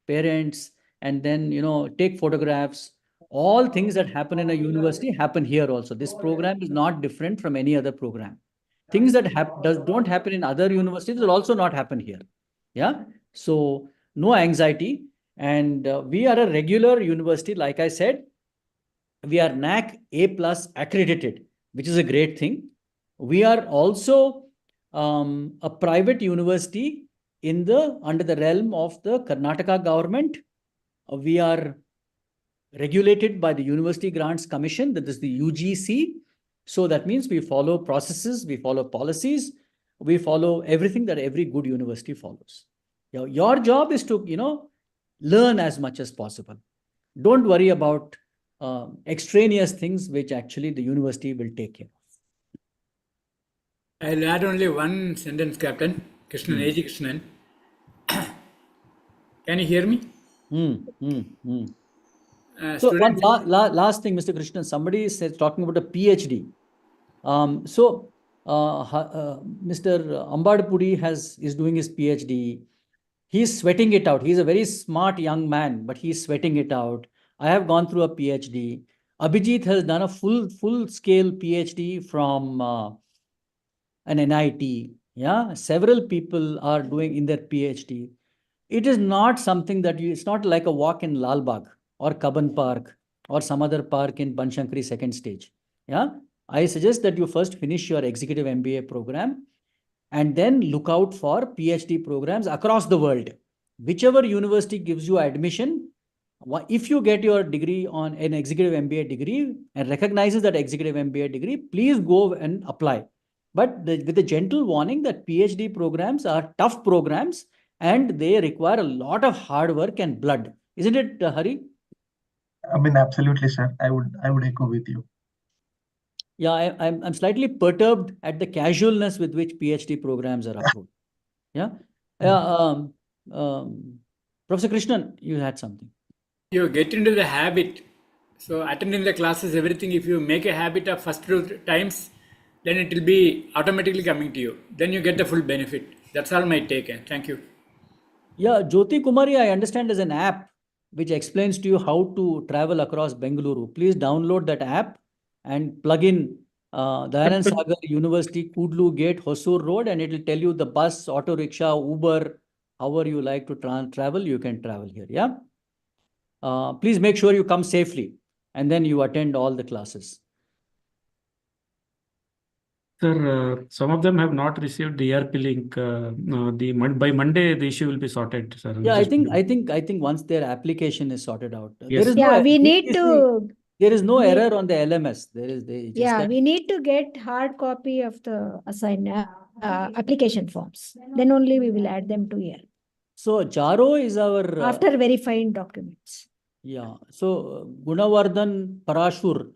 parents, and then take photographs. All things that happen in a university happen here also. This program is not different from any other program. Things that don't happen in other universities will also not happen here. Yeah. So no anxiety. And we are a regular university, like I said. We are NAC A+ accredited, which is a great thing. We are also a private university under the realm of the Karnataka government. We are regulated by the University Grants Commission, that is the UGC. So that means we follow processes, we follow policies, we follow everything that every good university follows. Your job is to, learn as much as possible. Don't worry about extraneous things which actually the university will take care of. I'll add only one sentence, Captain. Krishnan, A.G. Krishnan. Can you hear me? So one last thing, Mr. Krishnan, somebody is talking about a PhD. Mr. Ambadpuri is doing his PhD. He's sweating it out. He's a very smart young man, but he's sweating it out. I have gone through a PhD. Abhijit has done a full-scale PhD from an NIT. Yeah, several people are doing in their PhD. It is not something that it's not like a walk in Lal Bagh or Kaban Park or some other park in Banshankari second stage. Yeah, I suggest that you first finish your executive MBA program and then look out for PhD programs across the world. Whichever university gives you admission, if you get your degree on an executive MBA degree and recognizes that executive MBA degree, please go and apply. But with a gentle warning that PhD programs are tough programs and they require a lot of hard work and blood. Isn't it, Hari? I mean, absolutely, sir. I would echo with you. Yeah, I'm slightly perturbed at the casualness with which PhD programs are approved. Yeah. Professor Krishnan, you had something. You get into the habit. So attending the classes, everything, if you make a habit of first 2 times, then it will be automatically coming to you. Then you get the full benefit. That's all my take. Thank you. Yeah, Jyoti Kumari, I understand is an app which explains to you how to travel across Bengaluru. Please download that app and plug in Dayanand Sagar University, Kudlu Gate, Hosur Road, and it will tell you the bus, auto rickshaw, Uber, however you like to travel, you can travel here. Yeah. Please make sure you come safely and then you attend all the classes. Sir, some of them have not received the ERP link. By Monday, the issue will be sorted, sir. Yeah, I think once their application is sorted out, yes. There is no error on the LMS. We need to get hard copy of the application forms. Then only we will add them to here. So Jaro is our after verifying documents. Yeah. So Gunavardhan Parashur,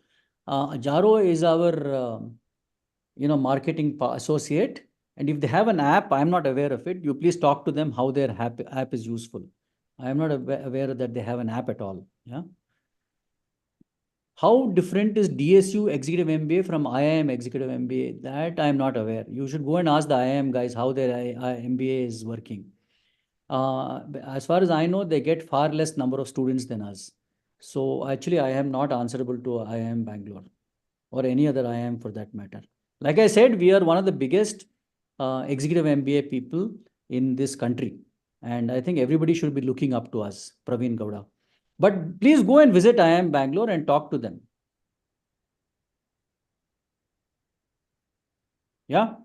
Jaro is our marketing associate. And if they have an app, I'm not aware of it. You please talk to them how their app is useful. I am not aware that they have an app at all. Yeah. How different is DSU Executive MBA from IIM Executive MBA? That I'm not aware. You should go and ask the IIM guys how their MBA is working. As far as I know, they get far less number of students than us. So actually, I am not answerable to IIM Bangalore or any other IIM for that matter. Like I said, we are one of the biggest executive MBA people in this country. And I think everybody should be looking up to us, Praveen Gowda. But please go and visit IIM Bangalore and talk to them. Yeah.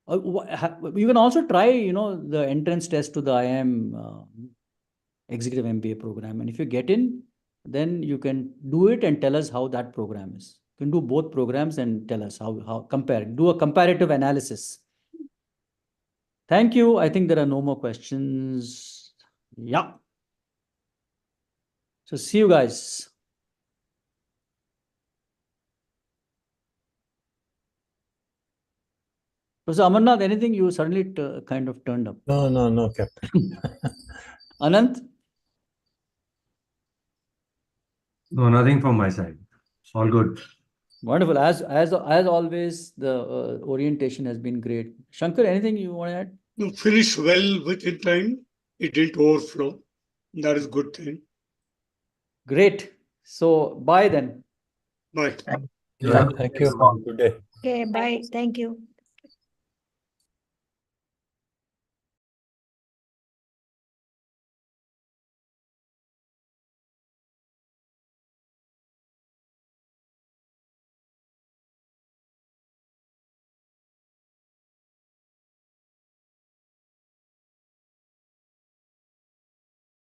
You can also try, the entrance test to the IIM Executive MBA program. And if you get in, then you can do it and tell us how that program is. You can do both programs and tell us how compare, do a comparative analysis. Thank you. I think there are no more questions. Yeah. So see you guys. Professor Amarnath, anything you suddenly kind of turned up? No, Captain. Anant? No, nothing from my side. All good. Wonderful. As always, the orientation has been great. Shankar, anything you want to add? You finished well within time. It didn't overflow. That is a good thing. Great. So bye then. Bye. Yeah, thank you. Good day. Okay, bye. Thank you.